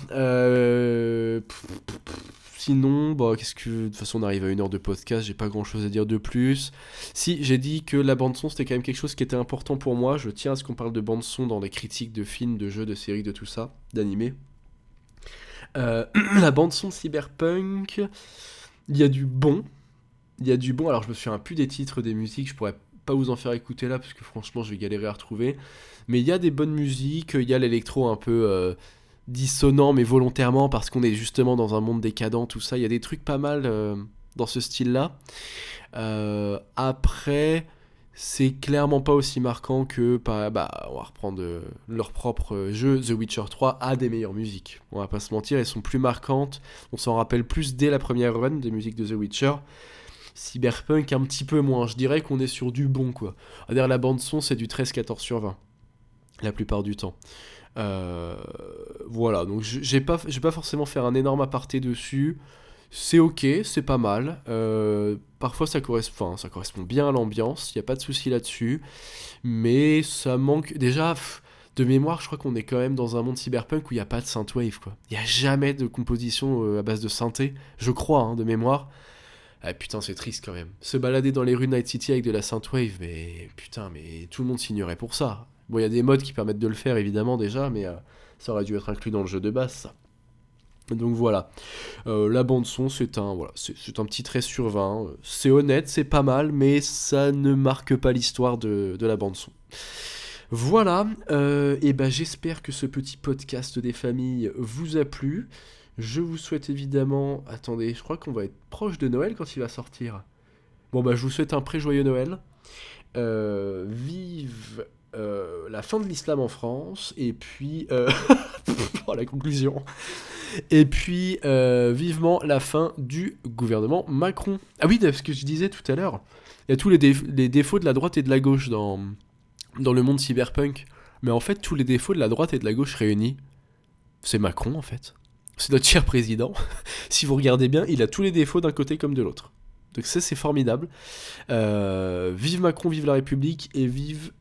S1: Sinon, qu'est-ce que. De toute façon, on arrive à 1 heure de podcast, j'ai pas grand chose à dire de plus. Si, j'ai dit que la bande-son c'était quand même quelque chose qui était important pour moi. Je tiens à ce qu'on parle de bande-son dans les critiques de films, de jeux, de séries, de tout ça, d'animés. La bande-son Cyberpunk, il y a du bon. Il y a du bon, alors je me souviens plus des titres des musiques, je pourrais pas vous en faire écouter là, parce que franchement, je vais galérer à retrouver. Mais il y a des bonnes musiques, il y a l'électro un peu dissonant, mais volontairement, parce qu'on est justement dans un monde décadent, tout ça. Il y a des trucs pas mal dans ce style-là. Après, c'est clairement pas aussi marquant que, on va reprendre leur propre jeu, The Witcher 3 a des meilleures musiques. On va pas se mentir, elles sont plus marquantes, on s'en rappelle plus dès la première run des musiques de The Witcher. Cyberpunk un petit peu moins, je dirais qu'on est sur du bon quoi. D'ailleurs la bande son c'est du 13-14 sur 20, la plupart du temps. Voilà, donc je vais pas forcément faire un énorme aparté dessus. C'est ok, c'est pas mal. Parfois ça correspond bien à l'ambiance, il n'y a pas de souci là-dessus. Mais ça manque. Déjà, de mémoire, je crois qu'on est quand même dans un monde cyberpunk où il n'y a pas de synthwave, quoi. Il n'y a jamais de composition à base de synthé, je crois, hein, de mémoire. Ah putain, c'est triste quand même. Se balader dans les rues de Night City avec de la synthwave, mais putain, mais tout le monde signerait pour ça. Bon, il y a des mods qui permettent de le faire évidemment déjà, mais ça aurait dû être inclus dans le jeu de base, ça. Donc voilà. La bande son, c'est un petit 13 sur 20. C'est honnête, c'est pas mal, mais ça ne marque pas l'histoire de la bande son. Voilà, et ben j'espère que ce petit podcast des familles vous a plu. Je vous souhaite évidemment... Attendez, je crois qu'on va être proche de Noël quand il va sortir. Bon bah je vous souhaite un très joyeux Noël. Vive la fin de l'islam en France, et puis... oh, la conclusion. Et puis, vivement la fin du gouvernement Macron. Ah oui, ce que je disais tout à l'heure, il y a tous les défauts de la droite et de la gauche dans le monde cyberpunk. Mais en fait, tous les défauts de la droite et de la gauche réunis, c'est Macron en fait. C'est notre cher président. Si vous regardez bien, il a tous les défauts d'un côté comme de l'autre. Donc ça, c'est formidable. Vive Macron, vive la République, et vive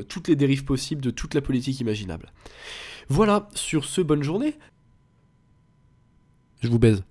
S1: toutes les dérives possibles de toute la politique imaginable. Voilà, sur ce, bonne journée. Je vous baise.